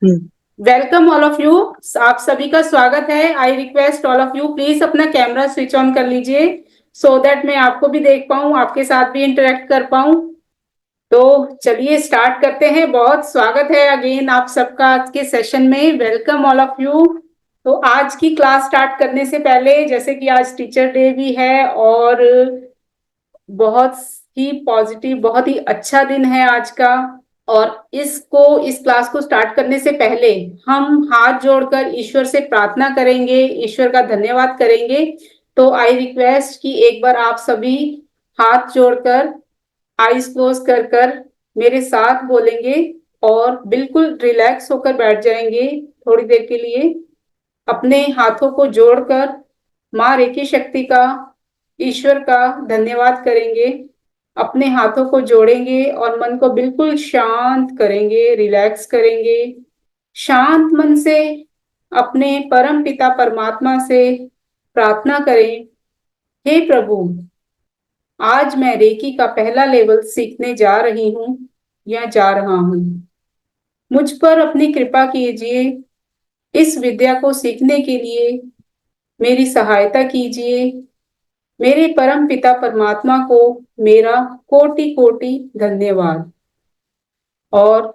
Welcome all of you. आप सभी का स्वागत है। I request all of you please अपना कैमरा स्विच ऑन कर लीजिए सो दैट मैं आपको भी देख पाऊं, आपके साथ भी इंटरेक्ट कर पाऊं। तो चलिए स्टार्ट करते हैं। बहुत स्वागत है अगेन आप सबका आज के सेशन में। Welcome all of you. तो आज की क्लास स्टार्ट करने से पहले, जैसे कि आज टीचर डे भी है और बहुत ही पॉजिटिव, बहुत ही अच्छा दिन है आज का। और इस क्लास को स्टार्ट करने से पहले हम हाथ जोड़कर ईश्वर से प्रार्थना करेंगे, ईश्वर का धन्यवाद करेंगे। तो आई रिक्वेस्ट कि एक बार आप सभी हाथ जोड़कर, आईज क्लोज कर कर मेरे साथ बोलेंगे और बिल्कुल रिलैक्स होकर बैठ जाएंगे थोड़ी देर के लिए। अपने हाथों को जोड़कर माँ रेकी शक्ति का, ईश्वर का धन्यवाद करेंगे। अपने हाथों को जोड़ेंगे और मन को बिल्कुल शांत करेंगे, रिलैक्स करेंगे। शांत मन से अपने परम पिता परमात्मा से प्रार्थना करें, हे प्रभु, आज मैं रेकी का पहला लेवल सीखने जा रही हूँ या जा रहा हूँ। मुझ पर अपनी कृपा कीजिए। इस विद्या को सीखने के लिए मेरी सहायता कीजिए। मेरे परम पिता परमात्मा को मेरा कोटि कोटि धन्यवाद। और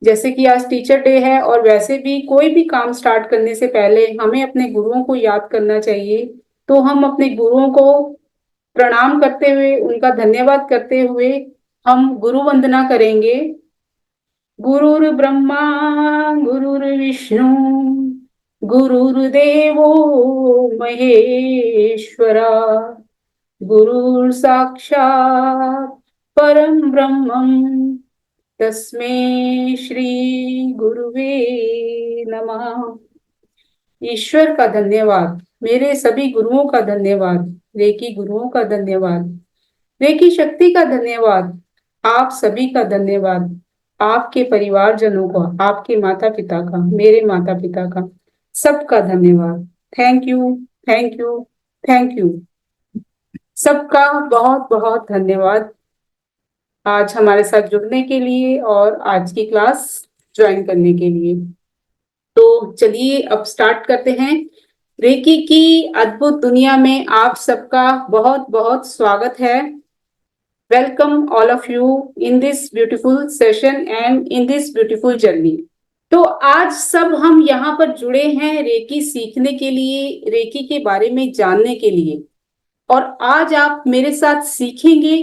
जैसे कि आज टीचर डे है और वैसे भी कोई भी काम स्टार्ट करने से पहले हमें अपने गुरुओं को याद करना चाहिए। तो हम अपने गुरुओं को प्रणाम करते हुए, उनका धन्यवाद करते हुए हम गुरु वंदना करेंगे। गुरुर् ब्रह्मा गुरुर्विष्णु गुरुर्देवो महेश्वरा, गुरुर् साक्षात् परम ब्रह्मम्, तस्मै श्री गुरुवे नमः। ईश्वर का धन्यवाद, मेरे सभी गुरुओं का धन्यवाद, रेकी गुरुओं का धन्यवाद, रेकी शक्ति का धन्यवाद, आप सभी का धन्यवाद, आपके परिवारजनों का, आपके माता पिता का, मेरे माता पिता का, सबका धन्यवाद। Thank you, thank you, thank you. सबका बहुत बहुत धन्यवाद आज हमारे साथ जुड़ने के लिए और आज की क्लास ज्वाइन करने के लिए। तो चलिए अब स्टार्ट करते हैं। रेकी की अद्भुत दुनिया में आप सबका बहुत बहुत स्वागत है। Welcome all of you in this beautiful session and in this beautiful journey. तो आज सब हम यहाँ पर जुड़े हैं रेकी सीखने के लिए, रेकी के बारे में जानने के लिए। और आज आप मेरे साथ सीखेंगे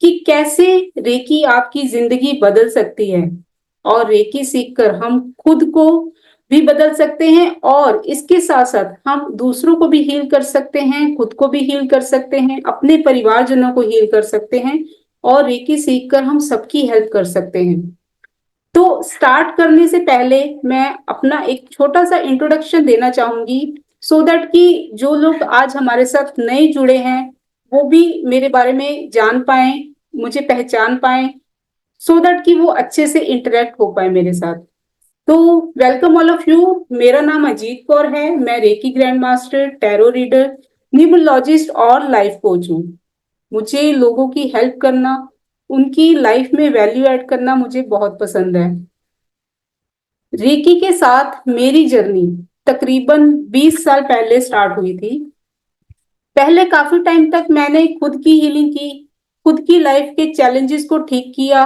कि कैसे रेकी आपकी जिंदगी बदल सकती है। और रेकी सीखकर हम खुद को भी बदल सकते हैं और इसके साथ साथ हम दूसरों को भी हील कर सकते हैं, खुद को भी हील कर सकते हैं, अपने परिवारजनों को हील कर सकते हैं और रेकी सीखकर हम सबकी हेल्प कर सकते हैं। तो स्टार्ट करने से पहले मैं अपना एक छोटा सा इंट्रोडक्शन देना चाहूंगी सो दैट कि जो लोग आज हमारे साथ नए जुड़े हैं वो भी मेरे बारे में जान पाए, मुझे पहचान पाए, सो दैट कि वो अच्छे से इंटरेक्ट हो पाए मेरे साथ। तो वेलकम ऑल ऑफ यू। मेरा नाम अजीत कौर है। मैं reiki grand master, tarot reader, numerologist और लाइफ कोच हूँ। मुझे लोगों की हेल्प करना, उनकी लाइफ में वैल्यू ऐड करना मुझे बहुत पसंद है। रेकी के साथ मेरी जर्नी तकरीबन 20 साल पहले स्टार्ट हुई थी। पहले काफी टाइम तक मैंने खुद की हीलिंग की, खुद की लाइफ के चैलेंजेस को ठीक किया।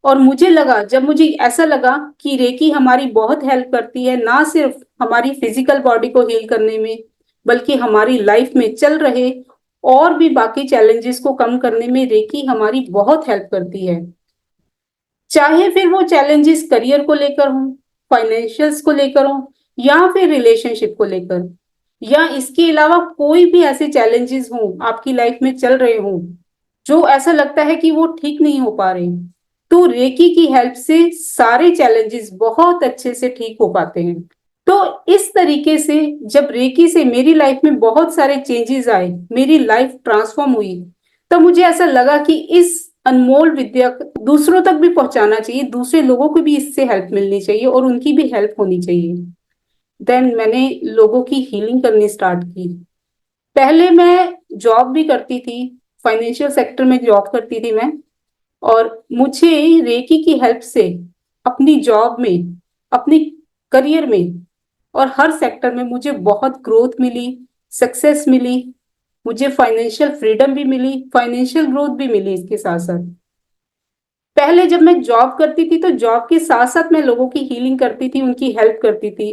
और जब मुझे ऐसा लगा कि रेकी हमारी बहुत हेल्प करती है, ना सिर्फ हमारी फिजिकल बॉडी को हील करने में बल्कि हमारी लाइफ में चल रहे और भी बाकी चैलेंजेस को कम करने में रेकी हमारी बहुत हेल्प करती है। चाहे फिर वो चैलेंजेस करियर को लेकर हो, फाइनेंशियल्स को लेकर हो या फिर रिलेशनशिप को लेकर, या इसके अलावा कोई भी ऐसे चैलेंजेस हो आपकी लाइफ में चल रहे हो जो ऐसा लगता है कि वो ठीक नहीं हो पा रहे, तो रेकी की हेल्प से सारे चैलेंजेस बहुत अच्छे से ठीक हो पाते हैं। तो इस तरीके से जब रेकी से मेरी लाइफ में बहुत सारे चेंजेस आए, मेरी लाइफ ट्रांसफॉर्म हुई, तो मुझे ऐसा लगा कि इस अनमोल विद्या दूसरों तक भी पहुंचाना चाहिए, दूसरे लोगों को भी इससे हेल्प मिलनी चाहिए और उनकी भी हेल्प होनी चाहिए। देन मैंने लोगों की हीलिंग करनी स्टार्ट की। पहले मैं जॉब भी करती थी, फाइनेंशियल सेक्टर में जॉब करती थी मैं। और मुझे रेकी की हेल्प से अपनी जॉब में अपनी करियर में और हर सेक्टर में मुझे बहुत ग्रोथ मिली, सक्सेस मिली, मुझे फाइनेंशियल फ्रीडम भी मिली, फाइनेंशियल ग्रोथ भी मिली। इसके साथ साथ पहले जब मैं जॉब करती थी तो जॉब के साथ साथ मैं लोगों की हीलिंग करती थी, उनकी हेल्प करती थी।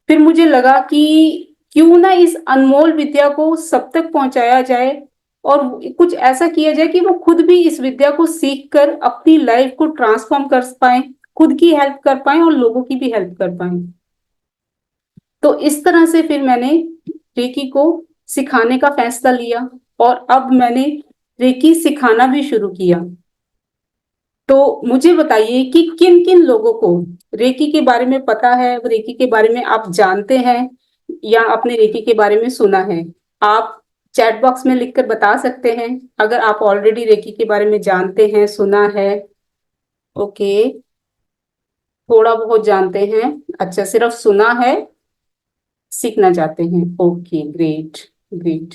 फिर मुझे लगा कि क्यों ना इस अनमोल विद्या को सब तक पहुंचाया जाए और कुछ ऐसा किया जाए कि वो खुद भी इस विद्या को सीख कर अपनी लाइफ को ट्रांसफॉर्म कर पाए, खुद की हेल्प कर पाए और लोगों की भी हेल्प कर पाए। तो इस तरह से फिर मैंने रेकी को सिखाने का फैसला लिया और अब मैंने रेकी सिखाना भी शुरू किया। तो मुझे बताइए कि किन किन लोगों को रेकी के बारे में पता है, रेकी के बारे में आप जानते हैं या आपने रेकी के बारे में सुना है। आप चैट बॉक्स में लिखकर बता सकते हैं अगर आप ऑलरेडी रेकी के बारे में जानते हैं, सुना है। ओके, थोड़ा बहुत जानते हैं, अच्छा सिर्फ सुना है, सीखना चाहते हैं। Okay, great great.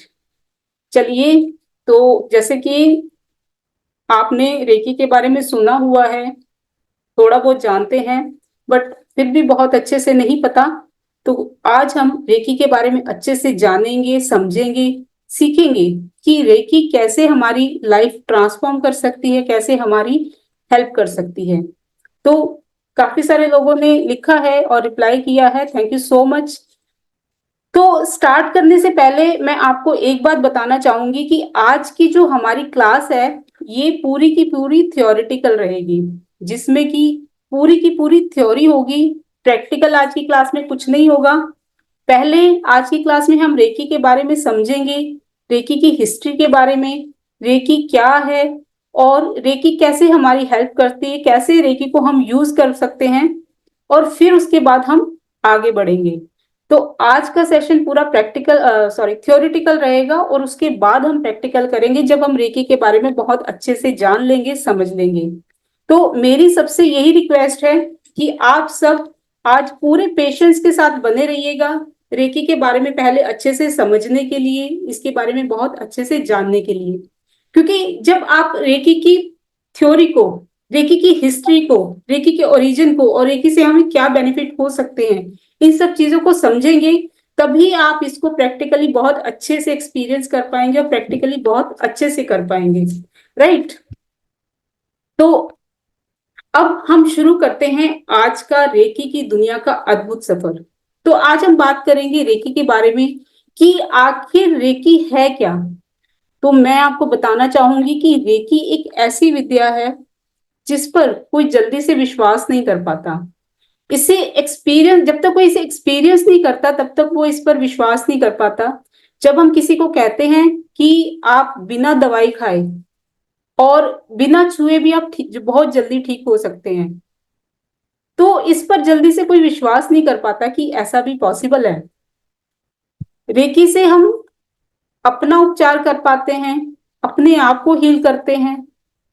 चलिए, तो जैसे कि आपने रेकी के बारे में सुना हुआ है, थोड़ा बहुत जानते हैं, बट फिर भी बहुत अच्छे से नहीं पता, तो आज हम रेकी के बारे में अच्छे से जानेंगे, समझेंगे, सीखेंगे कि रेकी कैसे हमारी लाइफ ट्रांसफॉर्म कर सकती है, कैसे हमारी हेल्प कर सकती है। तो काफी सारे लोगों ने लिखा है और रिप्लाई किया है, थैंक यू सो मच। तो स्टार्ट करने से पहले मैं आपको एक बात बताना चाहूंगी कि आज की जो हमारी क्लास है ये पूरी की पूरी थ्योरेटिकल रहेगी, जिसमें कि पूरी की पूरी थ्योरी होगी। प्रैक्टिकल आज की क्लास में कुछ नहीं होगा। पहले आज की क्लास में हम रेकी के बारे में समझेंगे, रेकी की हिस्ट्री के बारे में, रेकी क्या है और रेकी कैसे हमारी हेल्प करती है, कैसे रेकी को हम यूज कर सकते हैं, और फिर उसके बाद हम आगे बढ़ेंगे। तो आज का सेशन पूरा प्रैक्टिकल सॉरी थ्योरेटिकल रहेगा और उसके बाद हम प्रैक्टिकल करेंगे जब हम रेकी के बारे में बहुत अच्छे से जान लेंगे, समझ लेंगे। तो मेरी सबसे यही रिक्वेस्ट है कि आप सब आज पूरे पेशेंस के साथ बने रहिएगा, रेकी के बारे में पहले अच्छे से समझने के लिए, इसके बारे में बहुत अच्छे से जानने के लिए। क्योंकि जब आप रेकी की थ्योरी को, रेकी की हिस्ट्री को, रेकी के ओरिजिन को और रेकी से हमें क्या बेनिफिट हो सकते हैं, इन सब चीजों को समझेंगे, तभी आप इसको प्रैक्टिकली बहुत अच्छे से एक्सपीरियंस कर पाएंगे और प्रैक्टिकली बहुत अच्छे से कर पाएंगे। राइट? तो अब हम शुरू करते हैं आज का रेकी की दुनिया का अद्भुत सफर। तो आज हम बात करेंगे रेकी के बारे में कि आखिर रेकी है क्या। तो मैं आपको बताना चाहूंगी कि रेकी एक ऐसी विद्या है जिस पर कोई जल्दी से विश्वास नहीं कर पाता। इसे एक्सपीरियंस, जब तक कोई इसे एक्सपीरियंस नहीं करता तब तक वो इस पर विश्वास नहीं कर पाता। जब हम किसी को कहते हैं कि आप बिना दवाई खाए और बिना छुए भी आप बहुत जल्दी ठीक हो सकते हैं, तो इस पर जल्दी से कोई विश्वास नहीं कर पाता कि ऐसा भी पॉसिबल है। रेकी से हम अपना उपचार कर पाते हैं, अपने आप को हील करते हैं,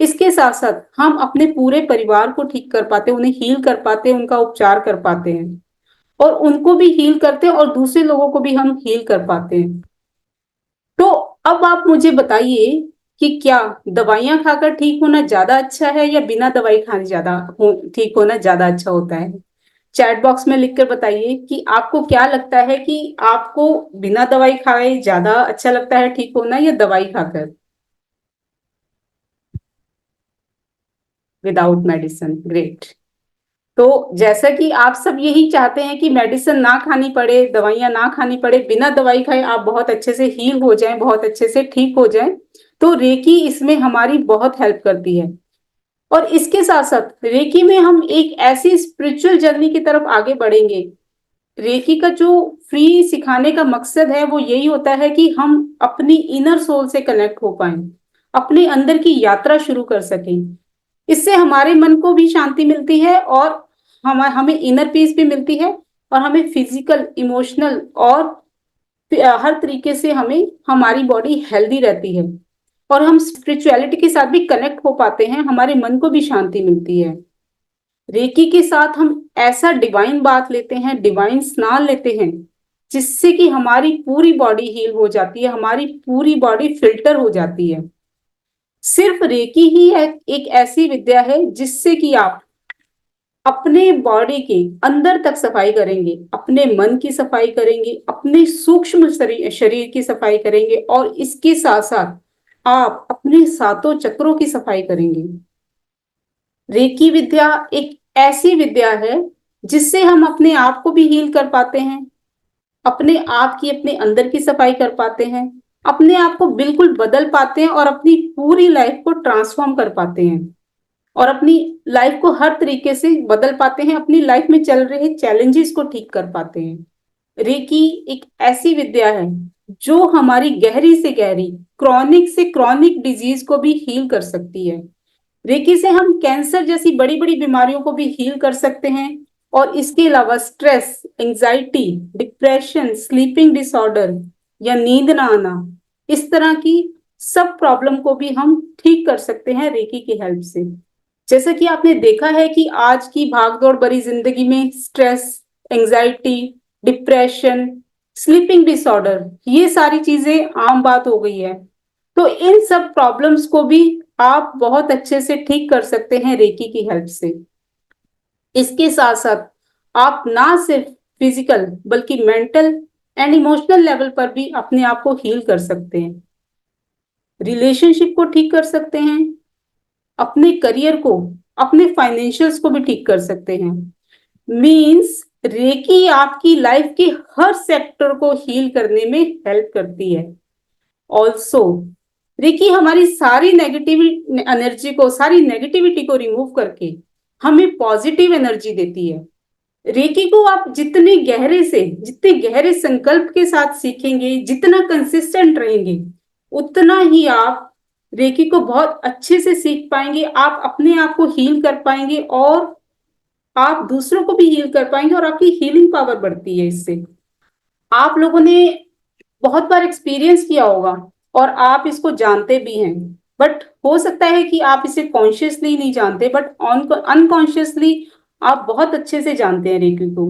इसके साथ साथ हम अपने पूरे परिवार को ठीक कर पाते हैं, उन्हें हील कर पाते हैं, उनका उपचार कर पाते हैं और उनको भी हील करते हैं और दूसरे लोगों को भी हम हील कर पाते हैं। तो अब आप मुझे बताइए कि क्या दवाइयां खाकर ठीक होना ज्यादा अच्छा है या बिना दवाई खाने ठीक होना ज्यादा अच्छा होता है। चैट बॉक्स में लिखकर बताइए कि आपको क्या लगता है कि आपको बिना दवाई खाए ज्यादा अच्छा लगता है ठीक होना या दवाई खाकर, विदाउट मेडिसिन। ग्रेट। तो जैसा कि आप सब यही चाहते हैं कि मेडिसिन ना खानी पड़े, दवाइयां ना खानी पड़े, बिना दवाई खाए आप बहुत अच्छे से हील हो जाएं, बहुत अच्छे से ठीक हो जाएं, तो रेकी इसमें हमारी बहुत हेल्प करती है। और इसके साथ साथ रेकी में हम एक ऐसी स्पिरिचुअल जर्नी की तरफ आगे बढ़ेंगे। रेकी का जो फ्री सिखाने का मकसद है वो यही होता है कि हम अपनी इनर सोल से कनेक्ट हो पाए, अपने अंदर की यात्रा शुरू कर सकें। इससे हमारे मन को भी शांति मिलती है और हमें इनर पीस भी मिलती है और हमें फिजिकल, इमोशनल और हर तरीके से हमें हमारी बॉडी हेल्दी रहती है और हम स्पिरिचुअलिटी के साथ भी कनेक्ट हो पाते हैं, हमारे मन को भी शांति मिलती है। रेकी के साथ हम ऐसा डिवाइन बात लेते हैं, डिवाइन स्नान लेते हैं, जिससे कि हमारी पूरी बॉडी हील हो जाती है, हमारी पूरी बॉडी फिल्टर हो जाती है। सिर्फ रेकी ही एक ऐसी विद्या है जिससे कि आप अपने बॉडी के अंदर तक सफाई करेंगे, अपने मन की सफाई करेंगे, अपने सूक्ष्म शरीर की सफाई करेंगे, और इसके साथ साथ आप अपने सातों चक्रों की सफाई करेंगे। रेकी विद्या एक ऐसी विद्या है जिससे हम अपने आप को भी हील कर पाते हैं, अपने आप की अपने अंदर की सफाई कर पाते हैं, अपने आप को बिल्कुल बदल पाते हैं और अपनी पूरी लाइफ को ट्रांसफॉर्म कर पाते हैं, और अपनी लाइफ को हर तरीके से बदल पाते हैं, अपनी लाइफ में चल रहे चैलेंजेस को ठीक कर पाते हैं। रेकी एक ऐसी विद्या है जो हमारी गहरी से गहरी, क्रॉनिक से क्रॉनिक डिजीज को भी हील कर सकती है। रेकी से हम कैंसर जैसी बड़ी बड़ी बीमारियों को भी हील कर सकते हैं, और इसके अलावा stress, anxiety, depression, sleeping disorder या नींद ना आना, इस तरह की सब प्रॉब्लम को भी हम ठीक कर सकते हैं रेकी की हेल्प से। जैसा कि आपने देखा है कि आज की भागदौड़ भरी जिंदगी में stress, anxiety, depression, sleeping disorder, ये सारी चीजें आम बात हो गई है। तो इन सब प्रॉब्लम्स को भी आप बहुत अच्छे से ठीक कर सकते हैं रेकी की हेल्प से। इसके साथ साथ आप ना सिर्फ फिजिकल बल्कि मेंटल एंड इमोशनल लेवल पर भी अपने आप को हील कर सकते हैं, रिलेशनशिप को ठीक कर सकते हैं, अपने करियर को, अपने फाइनेंशियल्स को भी ठीक कर सकते हैं। मींस रेकी आपकी लाइफ के हर सेक्टर को हील करने में हेल्प करती है। ऑल्सो रेकी हमारी सारी नेगेटिव एनर्जी को, सारी नेगेटिविटी को रिमूव करके हमें पॉजिटिव एनर्जी देती है। रेकी को आप जितने गहरे से, जितने गहरे संकल्प के साथ सीखेंगे, जितना कंसिस्टेंट रहेंगे, उतना ही आप रेकी को बहुत अच्छे से सीख पाएंगे, आप अपने आप को हील कर पाएंगे, और आप दूसरों को भी हील कर पाएंगे, और आपकी हीलिंग पावर बढ़ती है इससे। आप लोगों ने बहुत बार एक्सपीरियंस किया होगा और आप इसको जानते भी हैं, बट हो सकता है कि आप इसे कॉन्शियसली नहीं जानते, बट अनकॉन्शियसली आप बहुत अच्छे से जानते हैं रेकी को।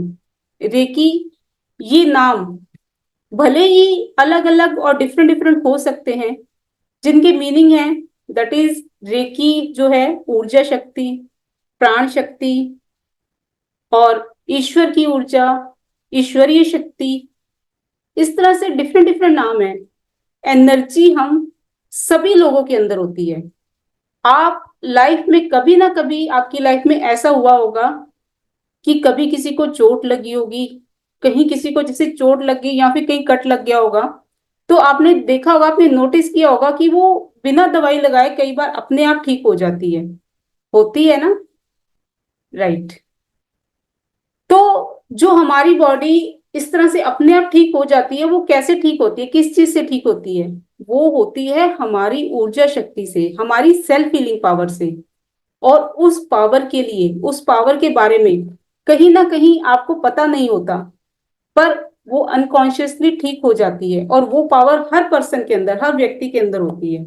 रेकी, ये नाम भले ही अलग अलग और डिफरेंट डिफरेंट हो सकते हैं, जिनके मीनिंग है, दैट इज रेकी जो है ऊर्जा शक्ति, प्राण शक्ति, और ईश्वर की ऊर्जा, ईश्वरीय शक्ति, इस तरह से डिफरेंट डिफरेंट नाम है। एनर्जी हम सभी लोगों के अंदर होती है। आप लाइफ में कभी ना कभी आपकी लाइफ में ऐसा हुआ होगा कि कभी किसी को चोट लगी होगी, कहीं किसी को जैसे चोट लग गई या फिर कहीं कट लग गया होगा, तो आपने देखा होगा, आपने नोटिस किया होगा कि वो बिना दवाई लगाए कई बार अपने आप ठीक हो जाती है, होती है ना, राइट। तो जो हमारी बॉडी इस तरह से अपने आप ठीक हो जाती है, वो कैसे ठीक होती है, किस चीज से ठीक होती है? वो होती है हमारी ऊर्जा शक्ति से, हमारी सेल्फ हीलिंग पावर से। और उस पावर के लिए, उस पावर के बारे में कहीं ना कहीं आपको पता नहीं होता, पर वो अनकॉन्शियसली ठीक हो जाती है, और वो पावर हर पर्सन के अंदर, हर व्यक्ति के अंदर होती है।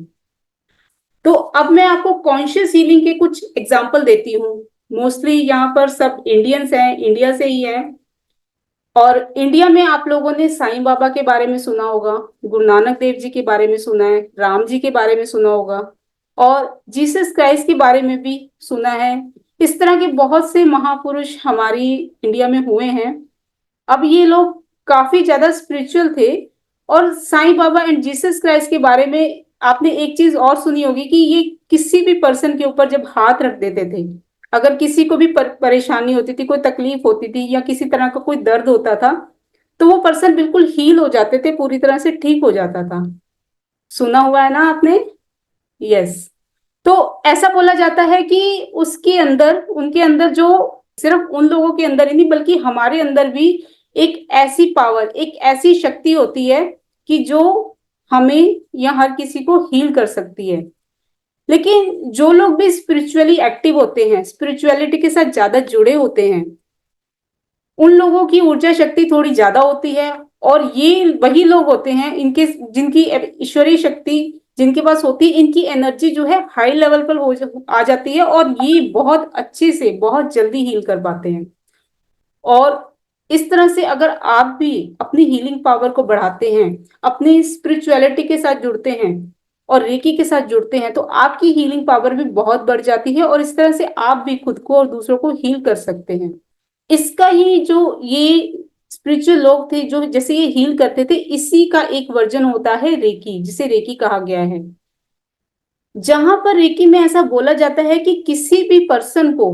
तो अब मैं आपको कॉन्शियस हीलिंग के कुछ एग्जाम्पल देती हूँ। मोस्टली यहाँ पर सब इंडियंस हैं, इंडिया से ही है। और इंडिया में आप लोगों ने साईं बाबा के बारे में सुना होगा, गुरु नानक देव जी के बारे में सुना है, राम जी के बारे में सुना होगा, और जीसस क्राइस्ट के बारे में भी सुना है। इस तरह के बहुत से महापुरुष हमारी इंडिया में हुए हैं। अब ये लोग काफी ज्यादा स्पिरिचुअल थे। और Sai Baba and Jesus Christ के बारे में आपने एक चीज और सुनी होगी कि ये किसी भी पर्सन के ऊपर जब हाथ रख देते थे, अगर किसी को भी परेशानी होती थी, कोई तकलीफ होती थी या किसी तरह का कोई दर्द होता था, तो वो पर्सन बिल्कुल हील हो जाते थे, पूरी तरह से ठीक हो जाता था। सुना हुआ है ना आपने? यस। तो ऐसा बोला जाता है कि उसके अंदर, उनके अंदर जो, सिर्फ उन लोगों के अंदर ही नहीं बल्कि हमारे अंदर भी एक ऐसी पावर, एक ऐसी शक्ति होती है कि जो हमें या हर किसी को हील कर सकती है। लेकिन जो लोग भी स्पिरिचुअली एक्टिव होते हैं, स्पिरिचुअलिटी के साथ ज्यादा जुड़े होते हैं, उन लोगों की ऊर्जा शक्ति थोड़ी ज्यादा होती है। और ये वही लोग होते हैं इनके, जिनकी ईश्वरीय शक्ति जिनके पास होती है, इनकी एनर्जी जो है हाई लेवल पर आ जाती है, और ये बहुत अच्छे से, बहुत जल्दी हील कर पाते हैं। और इस तरह से अगर आप भी अपनी हीलिंग पावर को बढ़ाते हैं, अपनी स्पिरिचुअलिटी के साथ जुड़ते हैं, और रेकी के साथ जुड़ते हैं तो आपकी हीलिंग पावर भी बहुत बढ़ जाती है, और इस तरह से आप भी खुद को और दूसरों को हील कर सकते हैं। इसका ही जो ये स्पिरिचुअल लोग थे जो जैसे ये हील करते थे, इसी का एक वर्जन होता है रेकी, जिसे रेकी कहा गया है। जहां पर रेकी में ऐसा बोला जाता है कि किसी भी पर्सन को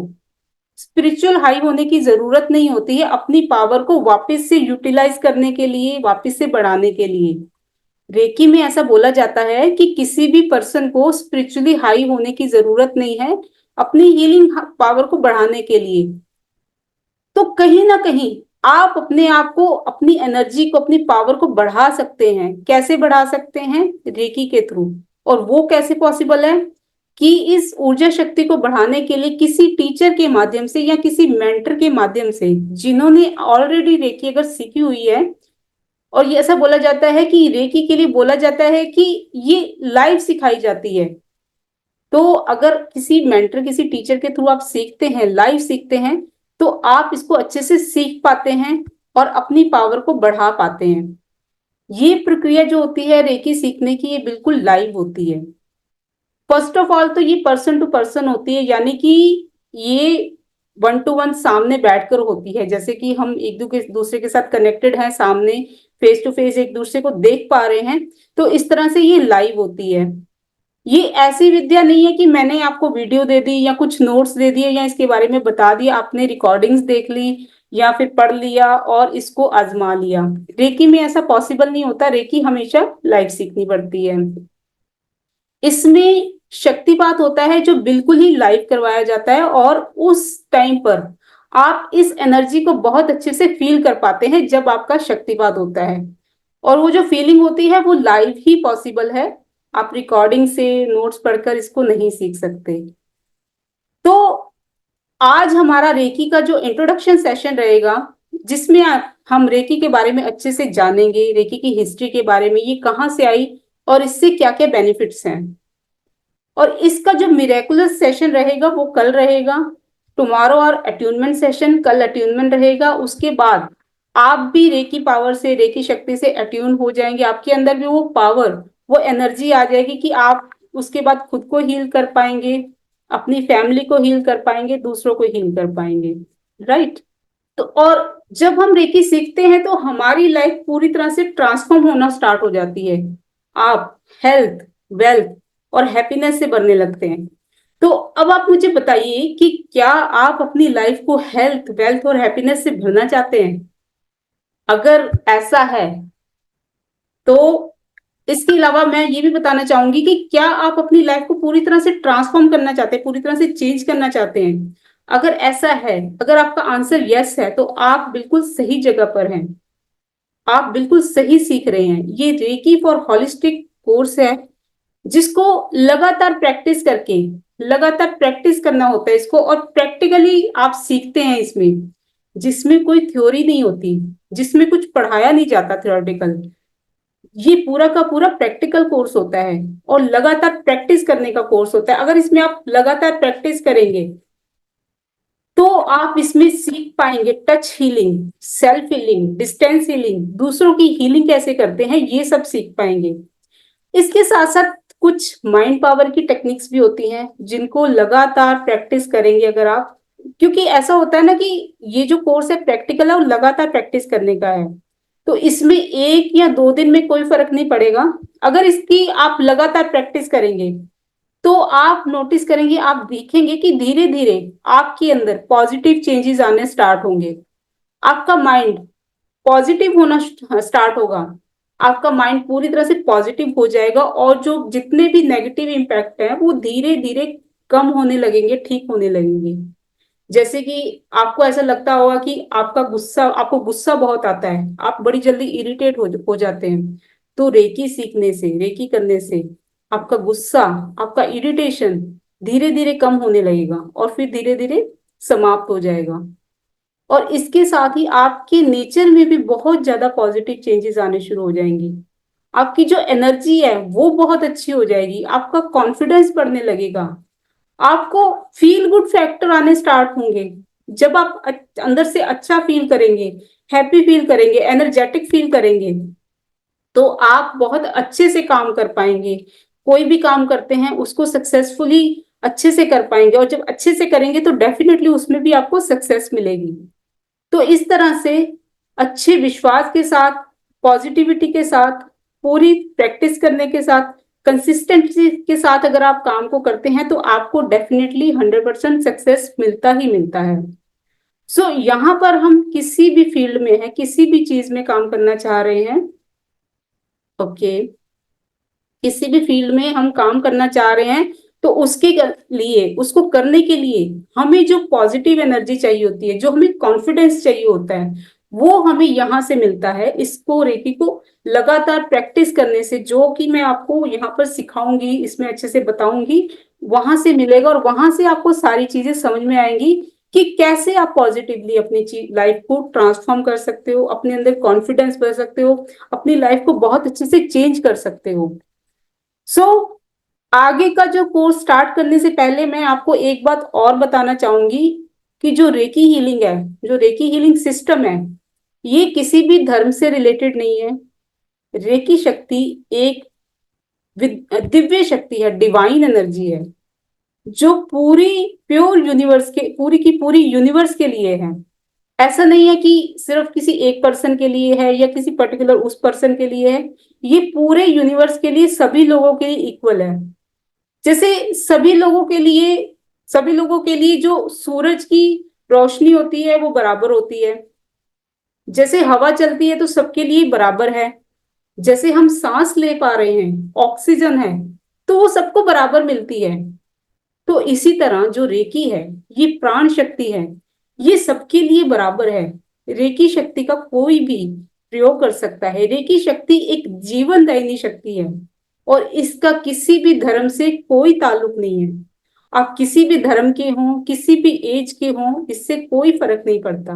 स्पिरिचुअल हाई होने की जरूरत नहीं होती है अपनी पावर को वापस से यूटिलाइज करने के लिए, वापस से बढ़ाने के लिए। रेकी में ऐसा बोला जाता है कि किसी भी पर्सन को स्पिरिचुअली हाई होने की जरूरत नहीं है अपनी हीलिंग पावर को बढ़ाने के लिए। तो कहीं ना कहीं आप अपने आप को, अपनी एनर्जी को, अपनी पावर को बढ़ा सकते हैं। कैसे बढ़ा सकते हैं? रेकी के थ्रू। और वो कैसे पॉसिबल है? कि इस ऊर्जा शक्ति को बढ़ाने के लिए किसी टीचर के माध्यम से या किसी मेंटर के माध्यम से, जिन्होंने ऑलरेडी रेकी अगर सीखी हुई है। और ये ऐसा बोला जाता है कि रेकी के लिए बोला जाता है कि ये लाइव सिखाई जाती है। तो अगर किसी मेंटर, किसी टीचर के थ्रू आप सीखते हैं, लाइव सीखते हैं, तो आप इसको अच्छे से सीख पाते हैं और अपनी पावर को बढ़ा पाते हैं। ये प्रक्रिया जो होती है रेकी सीखने की, ये बिल्कुल लाइव होती है। फर्स्ट ऑफ ऑल तो ये पर्सन टू पर्सन होती है, यानी कि ये 1 to 1 सामने बैठकर होती है। जैसे कि हम एक दूसरे के साथ कनेक्टेड हैं, सामने फेस टू फेस एक दूसरे को देख पा रहे हैं, तो इस तरह से ये लाइव होती है। ये ऐसी विद्या नहीं है कि मैंने आपको वीडियो दे दी या कुछ नोट्स दे दिए या इसके बारे में बता दिया, आपने रिकॉर्डिंग्स देख ली या फिर पढ़ लिया और इसको आजमा लिया। रेकी में ऐसा पॉसिबल नहीं होता। रेकी हमेशा लाइव सीखनी पड़ती है। इसमें शक्तिपात होता है जो बिल्कुल ही लाइव करवाया जाता है, और उस टाइम पर आप इस एनर्जी को बहुत अच्छे से फील कर पाते हैं जब आपका शक्तिपात होता है। और वो जो फीलिंग होती है वो लाइव ही पॉसिबल है। आप रिकॉर्डिंग से, नोट्स पढ़कर इसको नहीं सीख सकते। तो आज हमारा रेकी का जो इंट्रोडक्शन सेशन रहेगा, जिसमें हम रेकी के बारे में अच्छे से जानेंगे, रेकी की हिस्ट्री के बारे में, ये कहाँ से आई और इससे क्या क्या बेनिफिट्स हैं। और इसका जो मिरेकुलस सेशन रहेगा वो कल रहेगा, टुमारो। और अट्यूनमेंट सेशन कल अट्यूनमेंट रहेगा। उसके बाद आप भी रेकी पावर से, रेकी शक्ति से अट्यून हो जाएंगे। आपके अंदर भी वो पावर, वो एनर्जी आ जाएगी कि आप उसके बाद खुद को हील कर पाएंगे, अपनी फैमिली को हील कर पाएंगे, दूसरों को हील कर पाएंगे। राइट। तो और जब हम रेकी सीखते हैं तो हमारी लाइफ पूरी तरह से ट्रांसफॉर्म होना स्टार्ट हो जाती है। आप हेल्थ, वेल्थ और हैप्पीनेस से भरने लगते हैं। तो अब आप मुझे बताइए कि क्या आप अपनी लाइफ को हेल्थ, वेल्थ और हैप्पीनेस से भरना चाहते हैं? अगर ऐसा है तो इसके अलावा मैं ये भी बताना चाहूंगी कि क्या आप अपनी लाइफ को पूरी तरह से ट्रांसफॉर्म करना चाहते हैं, पूरी तरह से चेंज करना चाहते हैं? अगर ऐसा है, अगर आपका आंसर यस है, तो आप बिल्कुल सही जगह पर हैं। आप बिल्कुल सही सीख रहे हैं। ये रेकी फॉर होलिस्टिक कोर्स है, जिसको लगातार प्रैक्टिस करके, लगातार प्रैक्टिस करना होता है इसको, और प्रैक्टिकली आप सीखते हैं इसमें, जिसमें कोई थ्योरी नहीं होती, जिसमें कुछ पढ़ाया नहीं जाता थ्योरेटिकल। ये पूरा का पूरा प्रैक्टिकल कोर्स होता है और लगातार प्रैक्टिस करने का कोर्स होता है। अगर इसमें आप लगातार प्रैक्टिस करेंगे तो आप इसमें सीख पाएंगे touch healing, self healing, distance healing, दूसरों की हीलिंग कैसे करते हैं, ये सब सीख पाएंगे। इसके साथ साथ कुछ माइंड पावर की टेक्निक्स भी होती हैं जिनको लगातार प्रैक्टिस करेंगे अगर आप, क्योंकि ऐसा होता है ना कि ये जो कोर्स है प्रैक्टिकल है और लगातार प्रैक्टिस करने का है। तो इसमें 1 या 2 दिन में कोई फर्क नहीं पड़ेगा। अगर इसकी आप लगातार प्रैक्टिस करेंगे तो आप नोटिस करेंगे, आप देखेंगे कि धीरे धीरे आपके अंदर पॉजिटिव चेंजेस आने स्टार्ट होंगे। आपका माइंड पॉजिटिव होना स्टार्ट होगा। आपका माइंड पूरी तरह से पॉजिटिव हो जाएगा, और जो जितने भी नेगेटिव इम्पैक्ट हैं वो धीरे धीरे कम होने लगेंगे, ठीक होने लगेंगे। जैसे कि आपको ऐसा लगता होगा कि आपको गुस्सा बहुत आता है, आप बड़ी जल्दी इरिटेट हो जाते हैं। तो रेकी सीखने से, रेकी करने से आपका गुस्सा, आपका इरिटेशन धीरे धीरे कम होने लगेगा और फिर धीरे धीरे समाप्त हो जाएगा। और इसके साथ ही आपके नेचर में भी बहुत ज्यादा पॉजिटिव चेंजेस आने शुरू हो जाएंगी। आपकी जो एनर्जी है वो बहुत अच्छी हो जाएगी, आपका कॉन्फिडेंस बढ़ने लगेगा, आपको फील गुड फैक्टर आने स्टार्ट होंगे। जब आप अंदर से अच्छा फील करेंगे, हैप्पी फील करेंगे, एनर्जेटिक फील करेंगे, तो आप बहुत अच्छे से काम कर पाएंगे। कोई भी काम करते हैं उसको सक्सेसफुली अच्छे से कर पाएंगे, और जब अच्छे से करेंगे तो डेफिनेटली उसमें भी आपको सक्सेस मिलेगी। तो इस तरह से अच्छे विश्वास के साथ, पॉजिटिविटी के साथ, पूरी प्रैक्टिस करने के साथ, कंसिस्टेंसी के साथ अगर आप काम को करते हैं तो आपको डेफिनेटली 100% सक्सेस मिलता ही मिलता है। सो यहाँ पर हम किसी भी फील्ड में है, किसी भी चीज में काम करना चाह रहे हैं, ओके, किसी भी फील्ड में हम काम करना चाह रहे हैं, तो उसके लिए, उसको करने के लिए हमें जो पॉजिटिव एनर्जी चाहिए होती है, जो हमें कॉन्फिडेंस चाहिए होता है, वो हमें यहाँ से मिलता है। इसको रेकी को लगातार प्रैक्टिस करने से, जो कि मैं आपको यहाँ पर सिखाऊंगी, इसमें अच्छे से बताऊंगी, वहां से मिलेगा, और वहां से आपको सारी चीजें समझ में आएंगी कि कैसे आप पॉजिटिवली अपनी लाइफ को ट्रांसफॉर्म कर सकते हो, अपने अंदर कॉन्फिडेंस भर सकते हो, अपनी लाइफ को बहुत अच्छे से चेंज कर सकते हो। सो आगे का जो कोर्स स्टार्ट करने से पहले मैं आपको एक बात और बताना चाहूंगी कि जो रेकी हीलिंग है, जो रेकी हीलिंग सिस्टम है, ये किसी भी धर्म से रिलेटेड नहीं है। रेकी शक्ति एक दिव्य शक्ति है, डिवाइन एनर्जी है, जो पूरी प्योर यूनिवर्स के, पूरी की पूरी यूनिवर्स के लिए है। ऐसा नहीं है कि सिर्फ किसी एक पर्सन के लिए है या किसी पर्टिकुलर उस पर्सन के लिए है, ये पूरे यूनिवर्स के लिए, सभी लोगों के लिए इक्वल है। जैसे सभी लोगों के लिए जो सूरज की रोशनी होती है वो बराबर होती है, जैसे हवा चलती है तो सबके लिए बराबर है, जैसे हम सांस ले पा रहे हैं, ऑक्सीजन है, तो वो सबको बराबर मिलती है। तो इसी तरह जो रेकी है, ये प्राण शक्ति है, ये सबके लिए बराबर है। रेकी शक्ति का कोई भी प्रयोग कर सकता है। रेकी शक्ति एक जीवनदायिनी शक्ति है, और इसका किसी भी धर्म से कोई ताल्लुक नहीं है। आप किसी भी धर्म के हों, किसी भी एज के हों, इससे कोई फर्क नहीं पड़ता।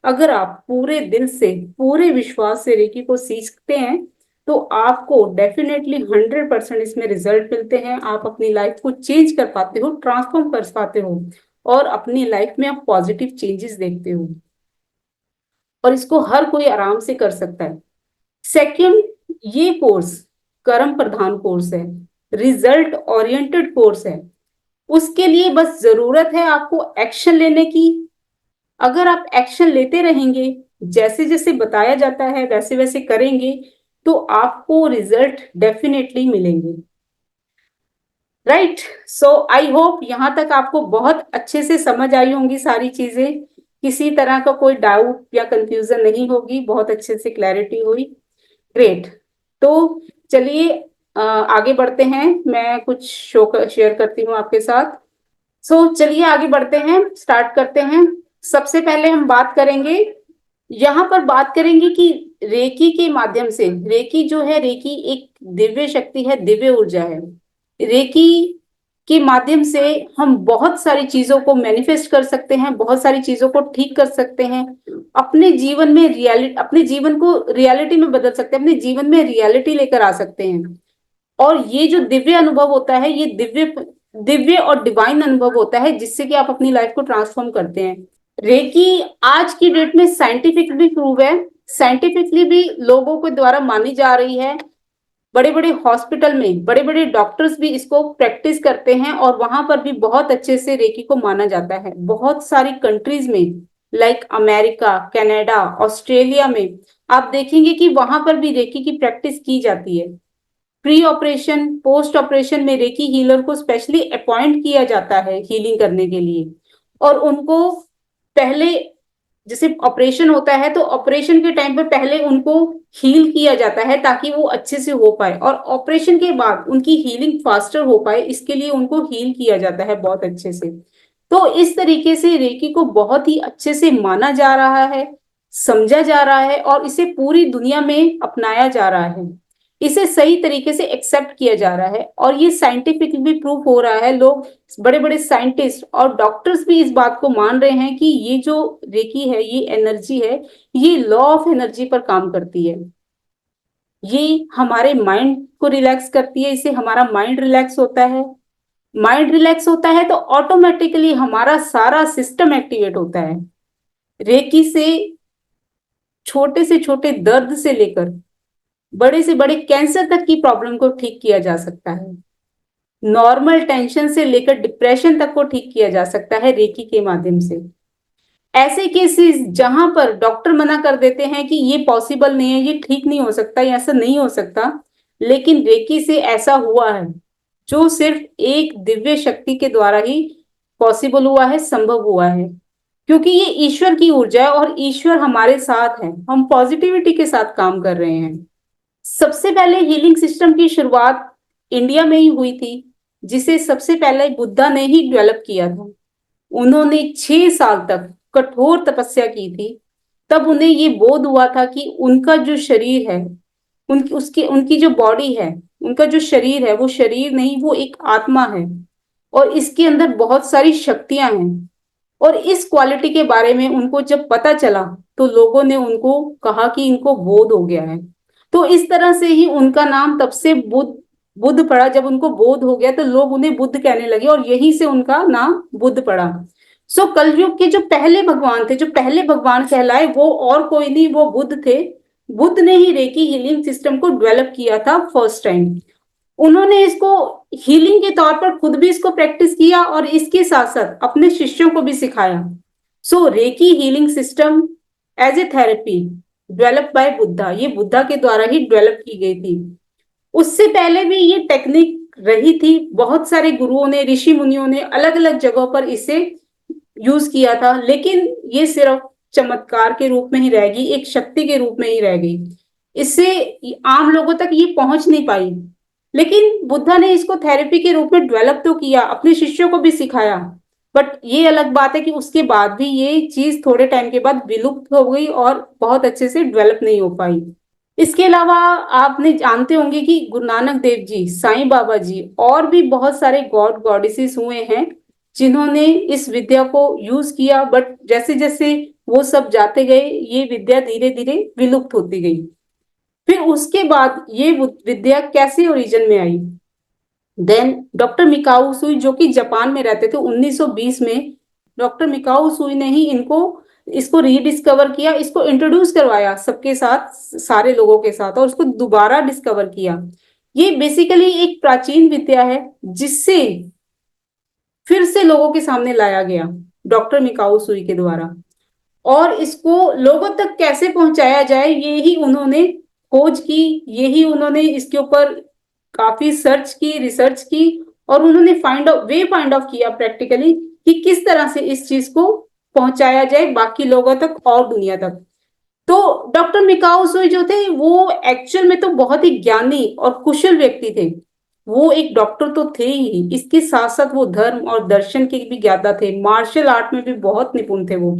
अगर आप पूरे दिल से, पूरे विश्वास से रेकी को सीखते हैं, तो आपको डेफिनेटली 100% इसमें रिजल्ट मिलते हैं। आप अपनी लाइफ को चेंज कर पाते हो, ट्रांसफॉर्म कर पाते हो, और अपनी लाइफ में आप पॉजिटिव चेंजेस देखते हो, और इसको हर कोई आराम से कर सकता है। सेकंड, ये कोर्स कर्म प्रधान कोर्स है, रिजल्ट ओरिएंटेड कोर्स है। उसके लिए बस जरूरत है आपको एक्शन लेने की। अगर आप एक्शन लेते रहेंगे, जैसे जैसे बताया जाता है वैसे वैसे करेंगे, तो आपको रिजल्ट डेफिनेटली मिलेंगे। राइट। सो आई होप यहाँ तक आपको बहुत अच्छे से समझ आई होंगी सारी चीजें, किसी तरह का कोई डाउट या कंफ्यूजन नहीं होगी, बहुत अच्छे से क्लैरिटी हुई। ग्रेट। तो चलिए आगे बढ़ते हैं, मैं कुछ शो शेयर करती हूँ आपके साथ। चलिए आगे बढ़ते हैं, स्टार्ट करते हैं। सबसे पहले हम बात करेंगे, यहाँ पर बात करेंगे कि रेकी के माध्यम से, रेकी जो है, रेकी एक दिव्य शक्ति है, दिव्य ऊर्जा है। रेकी के माध्यम से हम बहुत सारी चीजों को मैनिफेस्ट कर सकते हैं, बहुत सारी चीजों को ठीक कर सकते हैं, अपने जीवन में रियलिटी, अपने जीवन को रियलिटी में बदल सकते हैं, अपने जीवन में रियलिटी लेकर आ सकते हैं। और ये जो दिव्य अनुभव होता है, ये दिव्य दिव्य और डिवाइन अनुभव होता है, जिससे कि आप अपनी लाइफ को ट्रांसफॉर्म करते हैं। रेकी आज की डेट में साइंटिफिकली प्रूव है, साइंटिफिकली भी लोगों के द्वारा मानी जा रही है। बड़े बड़े हॉस्पिटल में बड़े बड़े डॉक्टर्स भी इसको प्रैक्टिस करते हैं, और वहां पर भी बहुत अच्छे से रेकी को माना जाता है। बहुत सारी कंट्रीज में, लाइक अमेरिका, कनाडा, ऑस्ट्रेलिया में आप देखेंगे कि वहां पर भी रेकी की प्रैक्टिस की जाती है। प्री ऑपरेशन, पोस्ट ऑपरेशन में रेकी हीलर को स्पेशली अपॉइंट किया जाता है हीलिंग करने के लिए, और उनको पहले, जैसे ऑपरेशन होता है तो ऑपरेशन के टाइम पर पहले उनको हील किया जाता है ताकि वो अच्छे से हो पाए, और ऑपरेशन के बाद उनकी हीलिंग फास्टर हो पाए, इसके लिए उनको हील किया जाता है बहुत अच्छे से। तो इस तरीके से रेकी को बहुत ही अच्छे से माना जा रहा है, समझा जा रहा है, और इसे पूरी दुनिया में अपनाया जा रहा है। इसे सही तरीके से एक्सेप्ट किया जा रहा है, और ये साइंटिफिक भी प्रूफ हो रहा है। लोग, बड़े बड़े साइंटिस्ट और डॉक्टर्स भी इस बात को मान रहे हैं कि ये जो रेकी है, ये एनर्जी है, ये लॉ ऑफ एनर्जी पर काम करती है। ये हमारे माइंड को रिलैक्स करती है, इससे हमारा माइंड रिलैक्स होता है। माइंड रिलैक्स होता है तो ऑटोमेटिकली हमारा सारा सिस्टम एक्टिवेट होता है। रेकी से छोटे दर्द से लेकर बड़े से बड़े कैंसर तक की प्रॉब्लम को ठीक किया जा सकता है। नॉर्मल टेंशन से लेकर डिप्रेशन तक को ठीक किया जा सकता है रेकी के माध्यम से। ऐसे केसेस जहां पर डॉक्टर मना कर देते हैं कि ये पॉसिबल नहीं है, ये ठीक नहीं हो सकता, ये ऐसा नहीं हो सकता, लेकिन रेकी से ऐसा हुआ है जो सिर्फ एक दिव्य शक्ति के द्वारा ही पॉसिबल हुआ है, संभव हुआ है। क्योंकि ये ईश्वर की ऊर्जा है और ईश्वर हमारे साथ है, हम पॉजिटिविटी के साथ काम कर रहे हैं। सबसे पहले हीलिंग सिस्टम की शुरुआत इंडिया में ही हुई थी, जिसे सबसे पहले बुद्धा ने ही डेवलप किया था। उन्होंने 6 साल तक कठोर तपस्या की थी। तब उन्हें ये बोध हुआ था कि उनका जो शरीर है, उनकी जो बॉडी है, उनका जो शरीर है वो शरीर नहीं, वो एक आत्मा है और इसके अंदर बहुत सारी शक्तियां हैं। और इस क्वालिटी के बारे में उनको जब पता चला तो लोगों ने उनको कहा कि इनको बोध हो गया है। तो इस तरह से ही उनका नाम तब से बुद्ध बुद्ध पड़ा। जब उनको बोध हो गया तो लोग उन्हें बुद्ध कहने लगे और यहीं से उनका नाम बुद्ध पड़ा। सो कलयुग के जो पहले भगवान थे, जो पहले भगवान कहलाए, वो और कोई नहीं, वो बुद्ध थे। बुद्ध ने ही रेकी हीलिंग सिस्टम को डेवलप किया था फर्स्ट टाइम। उन्होंने इसको हीलिंग के तौर पर खुद भी इसको प्रैक्टिस किया और इसके साथ साथ अपने शिष्यों को भी सिखाया। So reiki healing system as a therapy develop by Buddha, ये बुद्धा के द्वारा ही डेवलप की गई थी। उससे पहले भी ये टेक्निक रही थी, बहुत सारे गुरुओं ने, ऋषि मुनियों ने अलग अलग जगहों पर इसे यूज किया था, लेकिन ये सिर्फ चमत्कार के रूप में ही रह गई, एक शक्ति के रूप में ही रह गई। इससे आम लोगों तक ये पहुंच नहीं पाई। लेकिन बुद्धा ने इसको थेरेपी के रूप में डेवलप तो किया, अपने शिष्यों को भी सिखाया। बट ये अलग बात है कि उसके बाद भी ये चीज थोड़े टाइम के बाद विलुप्त हो गई और बहुत अच्छे से डेवलप नहीं हो पाई। इसके अलावा आपने जानते होंगे कि गुरु नानक देव जी, साईं बाबा जी और भी बहुत सारे गॉड गॉडेसेस हुए हैं जिन्होंने इस विद्या को यूज किया। बट जैसे जैसे वो सब जाते गए, ये विद्या धीरे धीरे विलुप्त होती गई। फिर उसके बाद ये विद्या कैसे ओरिजिन में आई? देन डॉक्टर मिकाऊ सुई, जो कि जापान में रहते थे, 1920 में डॉक्टर मिकाऊ सुई ने ही इनको इसको रीडिस्कवर किया, इसको इंट्रोड्यूस करवाया सबके साथ, सारे लोगों के साथ, और उसको दोबारा डिस्कवर किया। ये बेसिकली एक प्राचीन विद्या है जिससे फिर से लोगों के सामने लाया गया डॉक्टर मिकाऊ सुई के द्वारा। और इसको लोगों तक कैसे पहुंचाया जाए, ये ही उन्होंने खोज की, यही उन्होंने इसके ऊपर काफी सर्च की, रिसर्च की, और उन्होंने फाइंड आउट किया प्रैक्टिकली कि किस तरह से इस चीज को पहुंचाया जाए बाकी लोगों तक और दुनिया तक। तो डॉक्टर मिकाओ सुई जो थे वो एक्चुअल में तो बहुत ही ज्ञानी और कुशल व्यक्ति थे। वो एक डॉक्टर तो थे ही, इसके साथ साथ वो धर्म और दर्शन के भी ज्ञाता थे, मार्शल आर्ट में भी बहुत निपुण थे वो।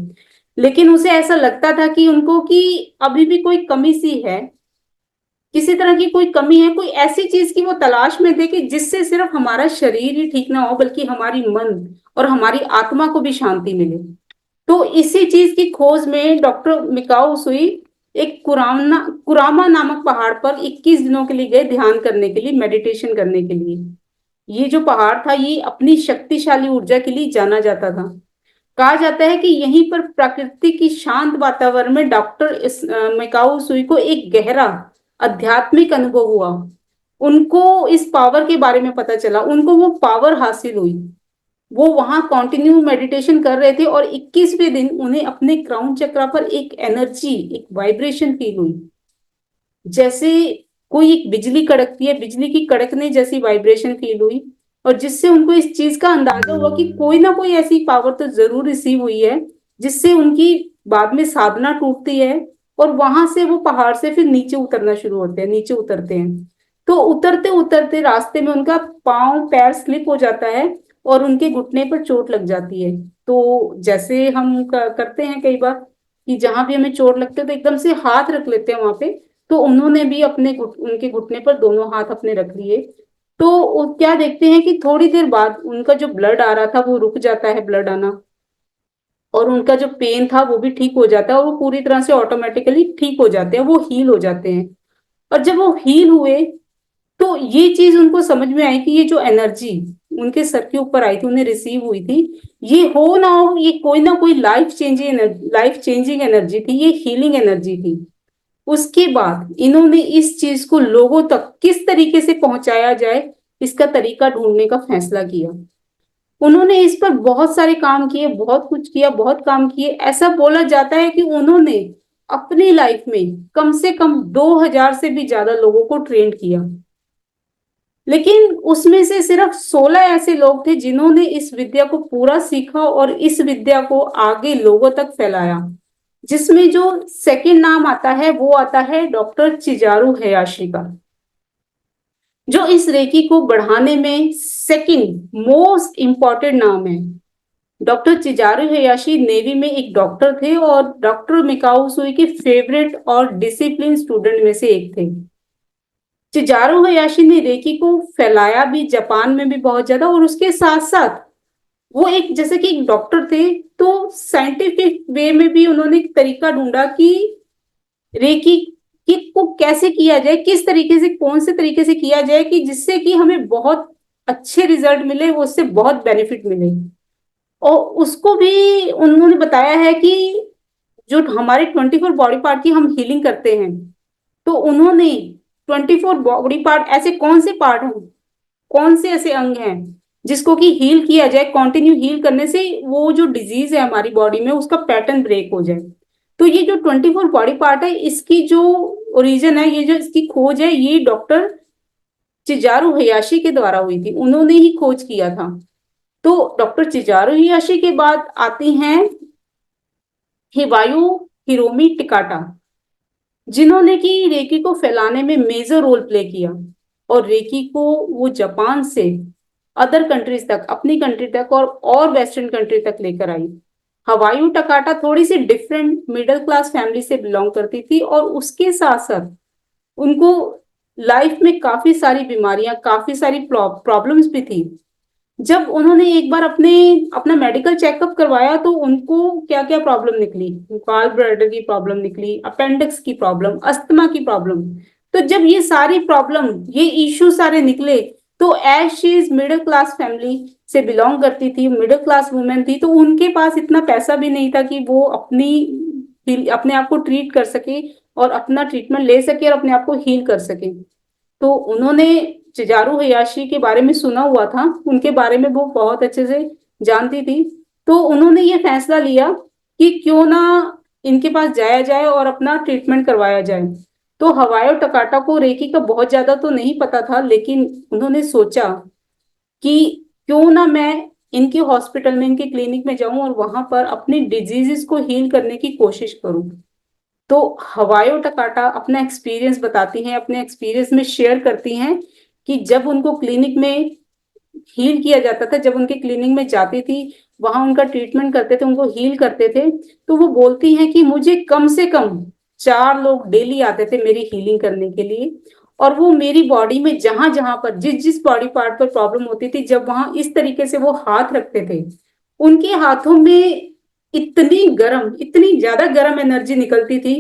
लेकिन उसे ऐसा लगता था कि उनको कि अभी भी कोई कमी सी है, किसी तरह की कोई कमी है, कोई ऐसी चीज की वो तलाश में थे कि जिससे सिर्फ हमारा शरीर ही ठीक ना हो बल्कि हमारी मन और हमारी आत्मा को भी शांति मिले। तो इसी चीज की खोज में डॉक्टर मिकाओ सुई एक कुरामा नामक पहाड़ पर 21 दिनों के लिए गए, ध्यान करने के लिए, मेडिटेशन करने के लिए। ये जो पहाड़ था ये अपनी शक्तिशाली ऊर्जा के लिए जाना जाता था। कहा जाता है कि यहीं पर प्रकृति की शांत वातावरण में डॉक्टर मिकाओ सुई को एक गहरा आध्यात्मिक अनुभव हुआ। उनको इस पावर के बारे में पता चला, उनको वो पावर हासिल हुई। वो वहां कंटिन्यू मेडिटेशन कर रहे थे और 21वें दिन उन्हें अपने क्राउन चक्रा पर एक एनर्जी, एक वाइब्रेशन फील हुई, जैसे कोई एक बिजली कड़कती है, बिजली की कड़कने जैसी वाइब्रेशन फील हुई। और जिससे उनको इस चीज का अंदाजा हुआ कि कोई ना कोई ऐसी पावर तो जरूर रिसीव हुई है जिससे उनकी बाद में साधना टूटती है और वहां से वो पहाड़ से फिर नीचे उतरना शुरू होते हैं, नीचे उतरते हैं। तो उतरते उतरते रास्ते में उनका पाँव पैर स्लिप हो जाता है और उनके घुटने पर चोट लग जाती है। तो जैसे हम करते हैं कई बार कि जहां भी हमें चोट लगती है तो एकदम से हाथ रख लेते हैं वहां पे, तो उन्होंने भी उनके घुटने पर दोनों हाथ अपने रख लिए। तो वो क्या देखते हैं कि थोड़ी देर बाद उनका जो ब्लड आ रहा था वो रुक जाता है, ब्लड आना, और उनका जो पेन था वो भी ठीक हो जाता है और वो पूरी तरह से ऑटोमेटिकली ठीक हो जाते हैं, वो हील हो जाते हैं। और जब वो हील हुए तो ये चीज उनको समझ में आई कि ये जो एनर्जी उनके सर के ऊपर आई थी, उन्हें रिसीव हुई थी, ये हो ना हो, ये कोई ना कोई लाइफ चेंजिंग एनर्जी थी, ये हीलिंग एनर्जी थी। उसके बाद इन्होंने इस चीज को लोगों तक किस तरीके से पहुंचाया जाए, इसका तरीका ढूंढने का फैसला किया। उन्होंने इस पर बहुत सारे काम किए, बहुत कुछ किया, बहुत काम किए। ऐसा बोला जाता है कि उन्होंने अपनी लाइफ में कम से कम 2000 से भी ज्यादा लोगों को ट्रेन किया, लेकिन उसमें से सिर्फ 16 ऐसे लोग थे जिन्होंने इस विद्या को पूरा सीखा और इस विद्या को आगे लोगों तक फैलाया। जिसमें जो सेकंड नाम आता है वो आता है डॉक्टर चिजारू हयाशी का, जो इस रेकी को बढ़ाने में सेकंड मोस्ट इंपॉर्टेंट नाम है। डॉक्टर चिजारू हयाशी नेवी में एक डॉक्टर थे और डॉक्टर मिकाओ सुई के फेवरेट और डिसिप्लिन स्टूडेंट में से एक थे। चिजारू हयाशी ने रेकी को फैलाया भी जापान में भी बहुत ज्यादा, और उसके साथ साथ वो एक जैसे कि एक डॉक्टर थे तो साइंटिफिक वे में भी उन्होंने एक तरीका ढूंढा कि रेकी की को कैसे किया जाए, किस तरीके से, कौन से तरीके से किया जाए कि जिससे कि हमें बहुत अच्छे रिजल्ट मिले, वो उससे बहुत बेनिफिट मिले। और उसको भी उन्होंने बताया है कि जो हमारे 24 बॉडी पार्ट की हम हीलिंग करते हैं, तो उन्होंने 24 बॉडी पार्ट ऐसे कौन से पार्ट हैं, कौन से ऐसे अंग हैं जिसको कि हील किया जाए, कंटिन्यू हील करने से वो जो डिजीज है हमारी बॉडी में उसका पैटर्न ब्रेक हो जाए। तो ये जो 24 बॉडी पार्ट है, इसकी जो ओरिजिन है, ये जो इसकी खोज है, ये डॉक्टर चिजारू हयाशी के द्वारा हुई थी, उन्होंने ही खोज किया था। तो डॉक्टर चिजारू हयाशी के बाद आती हैं हिवायो हिरोमी टिकाटा, जिन्होंने कि रेकी को फैलाने में मेजर रोल प्ले किया और रेकी को वो जापान से अदर कंट्रीज तक, अपनी कंट्री तक और वेस्टर्न कंट्री तक लेकर आई। हवायू टकाटा थोड़ी सी डिफरेंट मिडिल क्लास फैमिली से बिलोंग करती थी और उसके साथ साथ उनको लाइफ में काफी सारी बीमारियां, काफी सारी प्रॉब्लम्स भी थी। जब उन्होंने एक बार अपना मेडिकल चेकअप करवाया तो उनको क्या क्या प्रॉब्लम निकली, गॉल ब्लैडर की प्रॉब्लम निकली, अपेंडिक्स की प्रॉब्लम, अस्थमा की प्रॉब्लम। तो जब ये सारी प्रॉब्लम, ये इश्यू सारे निकले, तो as she is middle class family से बिलोंग करती थी, मिडिल क्लास वुमेन थी, तो उनके पास इतना पैसा भी नहीं था कि वो अपने आप को ट्रीट कर सके और अपना ट्रीटमेंट ले सके और अपने आप को हील कर सके। तो उन्होंने चिजारू हयाशी के बारे में सुना हुआ था, उनके बारे में वो बहुत अच्छे से जानती थी। तो उन्होंने ये फैसला लिया कि क्यों ना इनके पास जाया जाए और अपना ट्रीटमेंट करवाया जाए। तो हवायो टकाटा को रेकी का बहुत ज्यादा तो नहीं पता था, लेकिन उन्होंने सोचा कि क्यों ना मैं इनके हॉस्पिटल में, इनके क्लिनिक में जाऊं और वहां पर अपनी डिजीजेस को हील करने की कोशिश करूं। तो हवायो टकाटा अपना एक्सपीरियंस बताती हैं, अपने एक्सपीरियंस में शेयर करती हैं कि जब उनको क्लिनिक में हील किया जाता था, जब उनके क्लिनिक में जाती थी, वहां उनका ट्रीटमेंट करते थे, उनको हील करते थे, तो वो बोलती हैं कि मुझे कम से कम 4 लोग डेली आते थे मेरी हीलिंग करने के लिए। और वो मेरी बॉडी में जहां जहां पर, जिस जिस बॉडी पार्ट पर प्रॉब्लम होती थी, जब वहां इस तरीके से वो हाथ रखते थे, उनके हाथों में इतनी गर्म, इतनी ज्यादा गर्म एनर्जी निकलती थी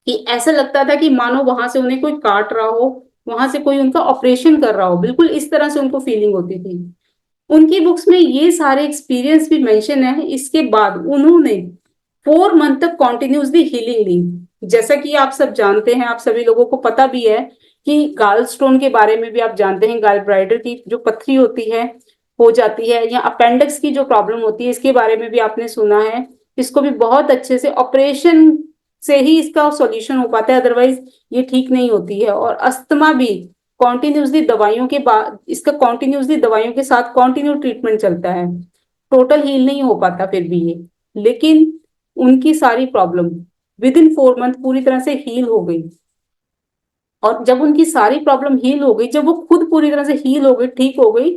कि ऐसा लगता था कि मानो वहां से उन्हें कोई काट रहा हो, वहां से कोई उनका ऑपरेशन कर रहा हो, बिल्कुल इस तरह से उनको फीलिंग होती थी। उनकी बुक्स में ये सारे एक्सपीरियंस भी मेंशन है। इसके बाद उन्होंने 4 मंथ तक कॉन्टिन्यूसली हीलिंग ली। जैसा कि आप सब जानते हैं, आप सभी लोगों को पता भी है कि गाल स्टोन के बारे में भी आप जानते हैं, गाल ब्राइडर की जो पथरी होती है, हो जाती है, या अपेंडिक्स की जो प्रॉब्लम होती है, इसके बारे में भी आपने सुना है। इसको भी बहुत अच्छे से ऑपरेशन से ही इसका सॉल्यूशन हो पाता है, अदरवाइज ये ठीक नहीं होती है। और अस्थमा भी कॉन्टिन्यूसली दवाइयों के बाद, इसका कॉन्टिन्यूसली दवाइयों के साथ कॉन्टिन्यू ट्रीटमेंट चलता है, टोटल हील नहीं हो पाता फिर भी ये। लेकिन उनकी सारी प्रॉब्लम विद इन 4 मंथ पूरी तरह से हील हो गई। और जब उनकी सारी प्रॉब्लम हील हो गई, जब वो खुद पूरी तरह से हील हो गई, ठीक हो गई,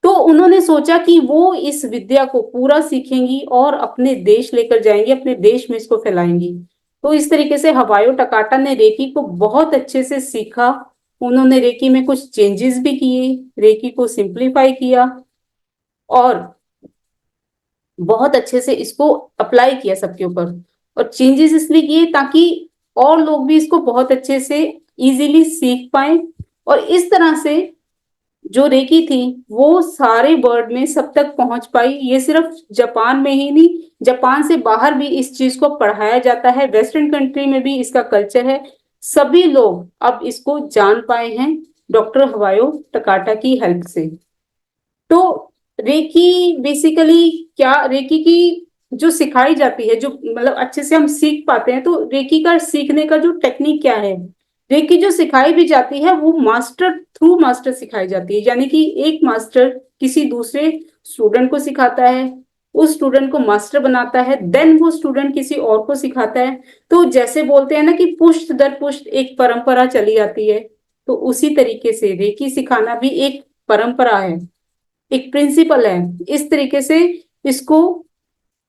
तो उन्होंने सोचा कि वो इस विद्या को पूरा सीखेंगी और अपने देश लेकर जाएंगी, अपने देश में इसको फैलाएंगी। तो इस तरीके से हवायो टकाटा ने रेकी को बहुत अच्छे से सीखा। उन्होंने रेकी में कुछ चेंजेस भी किए, रेकी को सिंप्लीफाई किया और बहुत अच्छे से इसको अप्लाई किया सबके ऊपर। और चेंजेस इसलिए किए ताकि और लोग भी इसको बहुत अच्छे से इजीली सीख पाए। और इस तरह से जो रेकी थी वो सारे वर्ल्ड में सब तक पहुंच पाई। ये सिर्फ जापान में ही नहीं, जापान से बाहर भी इस चीज को पढ़ाया जाता है, वेस्टर्न कंट्री में भी इसका कल्चर है। सभी लोग अब इसको जान पाए हैं डॉक्टर हवायो टकाटा की हेल्प से। तो रेकी बेसिकली क्या, रेकी की जो सिखाई जाती है, जो मतलब अच्छे से हम सीख पाते हैं, तो रेकी का सीखने का जो टेक्निक क्या है, रेकी जो सिखाई भी जाती है वो मास्टर थ्रू मास्टर सिखाई जाती है, यानी कि एक मास्टर किसी दूसरे स्टूडेंट को सिखाता है, उस स्टूडेंट को मास्टर बनाता है, देन वो स्टूडेंट किसी और को सिखाता है। तो जैसे बोलते हैं ना कि पुश्त दर पुश्त एक परंपरा चली आती है, तो उसी तरीके से रेकी सिखाना भी एक परंपरा है, एक प्रिंसिपल है। इस तरीके से इसको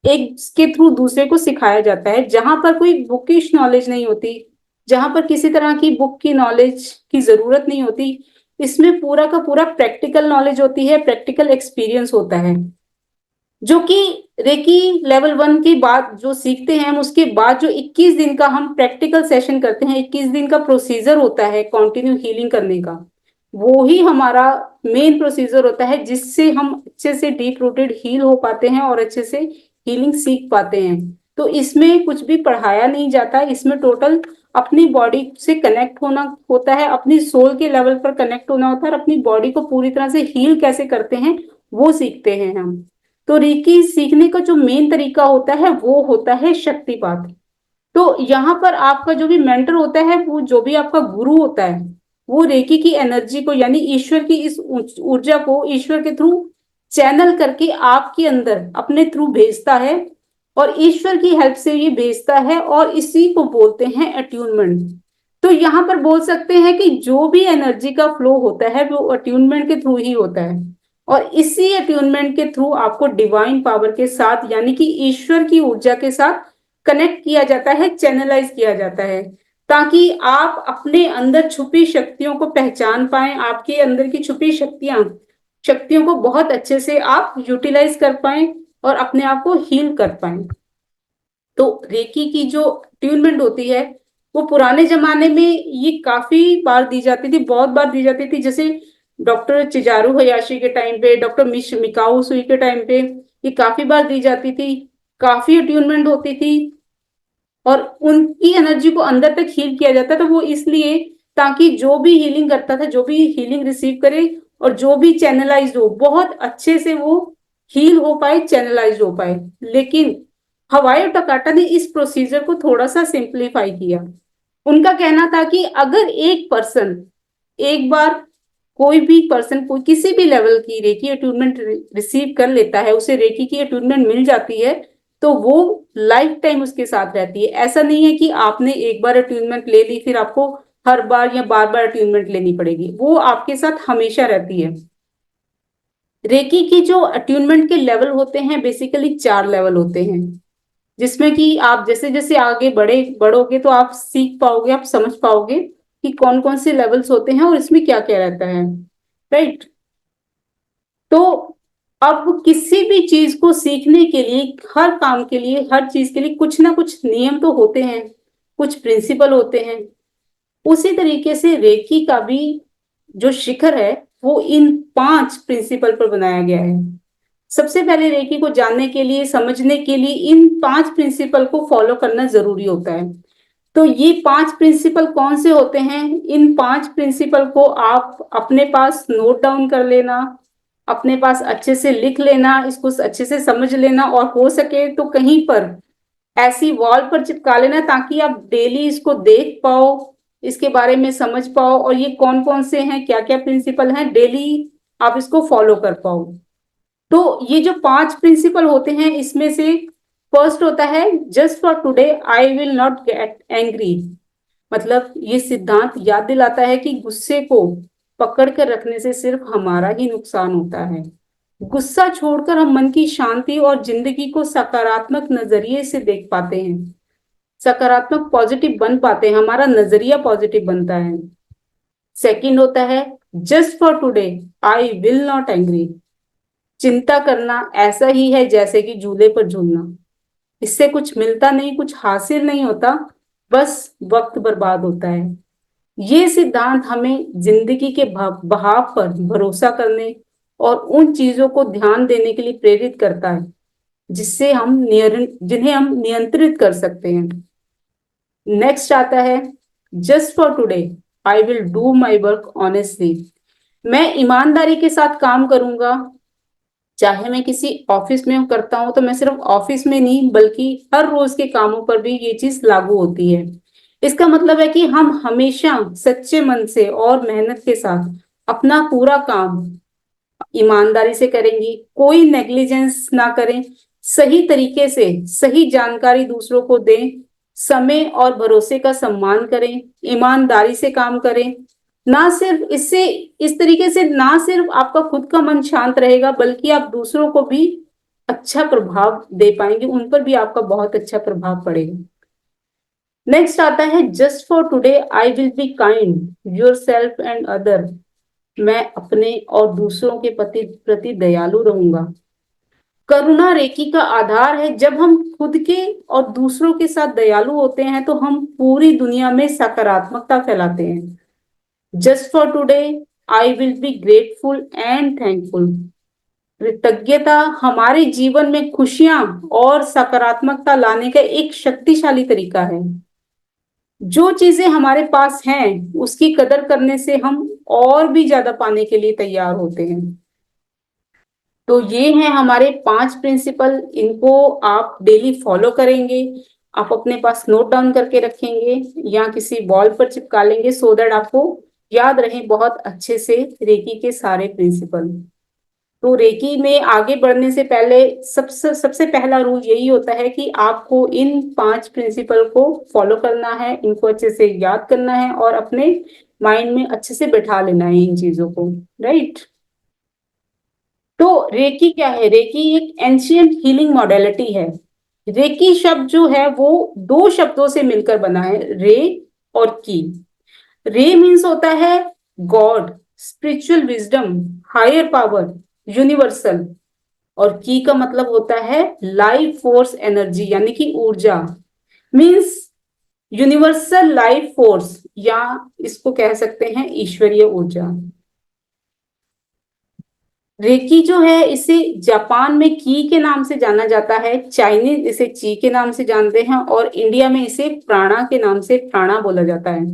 एक के थ्रू दूसरे को सिखाया जाता है, जहां पर कोई बुकिश नॉलेज नहीं होती, जहां पर किसी तरह की बुक की नॉलेज की जरूरत नहीं होती। इसमें पूरा का पूरा प्रैक्टिकल नॉलेज होती है, प्रैक्टिकल एक्सपीरियंस होता है, जो कि रेकी लेवल 1 के बाद जो सीखते हैं हम, उसके बाद जो 21 दिन का हम प्रैक्टिकल सेशन करते हैं, 21 दिन का प्रोसीजर होता है कंटिन्यू हीलिंग करने का, वो ही हमारा मेन प्रोसीजर होता है, जिससे हम अच्छे से डीप रूटेड हील हो पाते हैं और अच्छे से हीलिंग सीख पाते हैं। तो इसमें कुछ भी पढ़ाया नहीं जाता, इसमें टोटल अपनी बॉडी से कनेक्ट होना होता है, अपनी सोल के लेवल पर कनेक्ट होना होता है, और अपनी बॉडी को पूरी तरह से हील कैसे करते हैं वो सीखते हैं हम। तो रेकी सीखने का जो मेन तरीका होता है वो होता है शक्तिपात। तो यहाँ पर आपका जो भी मेंटर होता है, वो जो भी आपका गुरु होता है, वो रेकी की एनर्जी को, यानी ईश्वर की इस ऊर्जा को ईश्वर के थ्रू चैनल करके आपके अंदर अपने थ्रू भेजता है, और ईश्वर की हेल्प से ये भेजता है, और इसी को बोलते हैं अट्यूनमेंट। तो यहाँ पर बोल सकते हैं कि जो भी एनर्जी का फ्लो होता है वो अट्यूनमेंट के थ्रू ही होता है, और इसी अट्यूनमेंट के थ्रू आपको डिवाइन पावर के साथ, यानी कि ईश्वर की ऊर्जा के साथ कनेक्ट किया जाता है, चैनलाइज किया जाता है, ताकि आप अपने अंदर छुपी शक्तियों को पहचान पाए, आपके अंदर की छुपी शक्तियों को बहुत अच्छे से आप यूटिलाइज कर पाए और अपने आप को हील कर पाए। तो रेकी की जो ट्यूनमेंट होती है, वो पुराने जमाने में ये काफी बार दी जाती थी, बहुत बार दी जाती थी, जैसे डॉक्टर चिजारू हयाशी के टाइम पे, डॉक्टर मिकाऊ सुई के टाइम पे ये काफी बार दी जाती थी, काफी अट्यूनमेंट होती थी, और उनकी एनर्जी को अंदर तक हील किया जाता था। वो इसलिए ताकि जो भी हीलिंग करता था, जो भी हीलिंग रिसीव करे और जो भी चैनलाइज हो, बहुत अच्छे से वो हील हो पाए, चैनलाइज हो पाए। लेकिन हवाई टकाटा ने इस प्रोसीजर को थोड़ा सा सिंप्लीफाई किया। उनका कहना था कि अगर एक पर्सन एक बार, कोई भी पर्सन कोई किसी भी लेवल की रेकी अटूनमेंट रिसीव कर लेता है, उसे रेकी की अटूनमेंट मिल जाती है, तो वो लाइफ टाइम उसके साथ रहती है। ऐसा नहीं है कि आपने एक बार अटूनमेंट ले ली फिर आपको हर बार या बार बार अटूनमेंट लेनी पड़ेगी, वो आपके साथ हमेशा रहती है। रेकी की जो अट्यूनमेंट के लेवल होते हैं, बेसिकली 4 लेवल होते हैं, जिसमें कि आप जैसे जैसे आगे बढ़ोगे तो आप सीख पाओगे, आप समझ पाओगे कि कौन कौन से लेवल्स होते हैं और इसमें क्या क्या रहता है, राइट। तो अब किसी भी चीज को सीखने के लिए, हर काम के लिए, हर चीज के लिए कुछ ना कुछ नियम तो होते हैं, कुछ प्रिंसिपल होते हैं। उसी तरीके से रेकी का भी जो शिखर है, वो इन 5 प्रिंसिपल पर बनाया गया है। सबसे पहले रेकी को जानने के लिए, समझने के लिए इन 5 प्रिंसिपल को फॉलो करना जरूरी होता है। तो ये 5 प्रिंसिपल कौन से होते हैं, इन 5 प्रिंसिपल को आप अपने पास नोट डाउन कर लेना, अपने पास अच्छे से लिख लेना, इसको अच्छे से समझ लेना, और हो सके तो कहीं पर ऐसी वॉल पर चिपका लेना, ताकि आप डेली इसको देख पाओ, इसके बारे में समझ पाओ, और ये कौन कौन से हैं, क्या क्या प्रिंसिपल हैं, डेली आप इसको फॉलो कर पाओ। तो ये जो 5 प्रिंसिपल होते हैं, इसमें से फर्स्ट होता है just for today I will not get angry. मतलब ये सिद्धांत याद दिलाता है कि गुस्से को पकड़ कर रखने से सिर्फ हमारा ही नुकसान होता है। गुस्सा छोड़कर हम मन की शांति और जिंदगी को सकारात्मक नजरिए से देख पाते हैं, सकारात्मक पॉजिटिव बन पाते हैं, हमारा नजरिया पॉजिटिव बनता है। सेकंड होता है just for today I will not angry. चिंता करना ऐसा ही है जैसे कि झूले पर झूलना, इससे कुछ मिलता नहीं, कुछ हासिल नहीं होता, बस वक्त बर्बाद होता है। ये सिद्धांत हमें जिंदगी के बहाव पर भरोसा करने और उन चीजों को ध्यान देने के लिए प्रेरित करता है जिससे हम जिन्हें हम नियंत्रित कर सकते हैं। नेक्स्ट आता है just for today I will do my work honestly. मैं ईमानदारी के साथ काम करूंगा। चाहे मैं किसी ऑफिस में करता हूं तो मैं सिर्फ ऑफिस में नहीं बल्कि हर रोज के कामों पर भी ये चीज लागू होती है। इसका मतलब है कि हम हमेशा सच्चे मन से और मेहनत के साथ अपना पूरा काम ईमानदारी से करेंगी, कोई नेग्लिजेंस ना करें, सही तरीके से सही जानकारी दूसरों को दें, समय और भरोसे का सम्मान करें, ईमानदारी से काम करें। ना सिर्फ इससे इस तरीके से ना सिर्फ आपका खुद का मन शांत रहेगा बल्कि आप दूसरों को भी अच्छा प्रभाव दे पाएंगे, उन पर भी आपका बहुत अच्छा प्रभाव पड़ेगा। नेक्स्ट आता है just for today I will be kind your self and other. मैं अपने और दूसरों के प्रति प्रति दयालु रहूंगा। करुणा रेकी का आधार है। जब हम खुद के और दूसरों के साथ दयालु होते हैं तो हम पूरी दुनिया में सकारात्मकता फैलाते हैं। Just for today I will be grateful and thankful. कृतज्ञता हमारे जीवन में खुशियां और सकारात्मकता लाने का एक शक्तिशाली तरीका है। जो चीजें हमारे पास हैं उसकी कदर करने से हम और भी ज्यादा पाने के लिए तैयार होते हैं। तो ये हैं हमारे 5 प्रिंसिपल। इनको आप डेली फॉलो करेंगे, आप अपने पास नोट डाउन करके रखेंगे या किसी वॉल पर चिपका लेंगे सो दैट आपको याद रहे बहुत अच्छे से रेकी के सारे प्रिंसिपल। तो रेकी में आगे बढ़ने से पहले सबसे सबसे पहला रूल यही होता है कि आपको इन 5 प्रिंसिपल को फॉलो करना है, इनको अच्छे से याद करना है और अपने माइंड में अच्छे से बैठा लेना है इन चीजों को, राइट। तो रेकी क्या है? रेकी एक एंशियंट हीलिंग मॉडलिटी है। रेकी शब्द जो है वो 2 शब्दों से मिलकर बना है, रे और की। रे मीन्स होता है God, spiritual wisdom, higher power, universal. और की का मतलब होता है लाइफ फोर्स एनर्जी यानी कि ऊर्जा, मीन्स यूनिवर्सल लाइफ फोर्स, या इसको कह सकते हैं ईश्वरीय ऊर्जा। रेकी जो है इसे जापान में की के नाम से जाना जाता है, चाइनीज इसे ची के नाम से जानते हैं और इंडिया में इसे प्राणा के नाम से प्राणा बोला जाता है।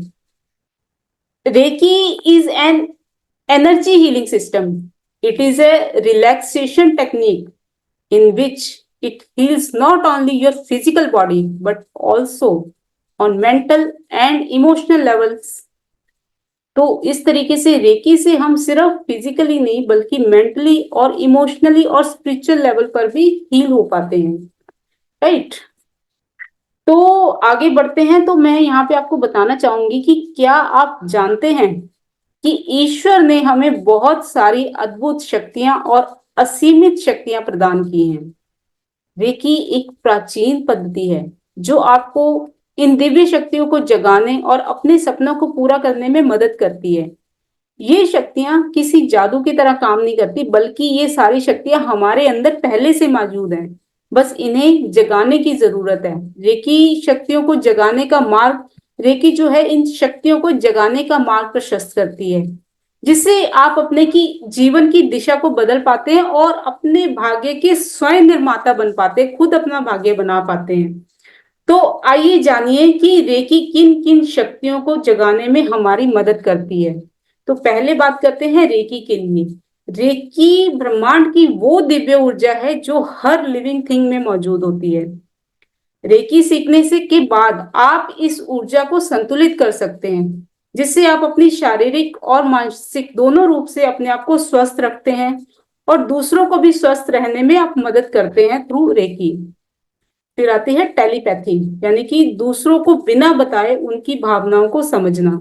Reiki is an energy healing system. It is a relaxation technique in which it heals not only your physical body but also on mental and emotional levels. तो इस तरीके से रेकी से हम सिर्फ फिजिकली नहीं बल्कि मेंटली और इमोशनली और स्पिरिचुअल लेवल पर भी हील हो पाते हैं, राइट। तो आगे बढ़ते हैं। तो मैं यहाँ पे आपको बताना चाहूंगी कि क्या आप जानते हैं कि ईश्वर ने हमें बहुत सारी अद्भुत शक्तियां और असीमित शक्तियां प्रदान की हैं। रेकी एक प्राचीन पद्धति है जो आपको इन दिव्य शक्तियों को जगाने और अपने सपनों को पूरा करने में मदद करती है। ये शक्तियां किसी जादू की तरह काम नहीं करती बल्कि ये सारी शक्तियां हमारे अंदर पहले से मौजूद हैं, बस इन्हें जगाने की जरूरत है। रेकी शक्तियों को जगाने का मार्ग रेकी जो है इन शक्तियों को जगाने का मार्ग प्रशस्त करती है, जिससे आप अपने की जीवन की दिशा को बदल पाते हैं और अपने भाग्य के स्वयं निर्माता बन पाते हैं, खुद अपना भाग्य बना पाते हैं। तो आइए जानिए कि रेकी किन किन शक्तियों को जगाने में हमारी मदद करती है। तो पहले बात करते हैं रेकी के लिए। रेकी ब्रह्मांड की वो दिव्य ऊर्जा है जो हर लिविंग थिंग में मौजूद होती है। रेकी सीखने से के बाद आप इस ऊर्जा को संतुलित कर सकते हैं, जिससे आप अपनी शारीरिक और मानसिक दोनों रूप से अपने आप को स्वस्थ रखते हैं और दूसरों को भी स्वस्थ रहने में आप मदद करते हैं थ्रू रेकी। फिर आती है टेलीपैथी, यानी कि दूसरों को बिना बताए उनकी भावनाओं को समझना।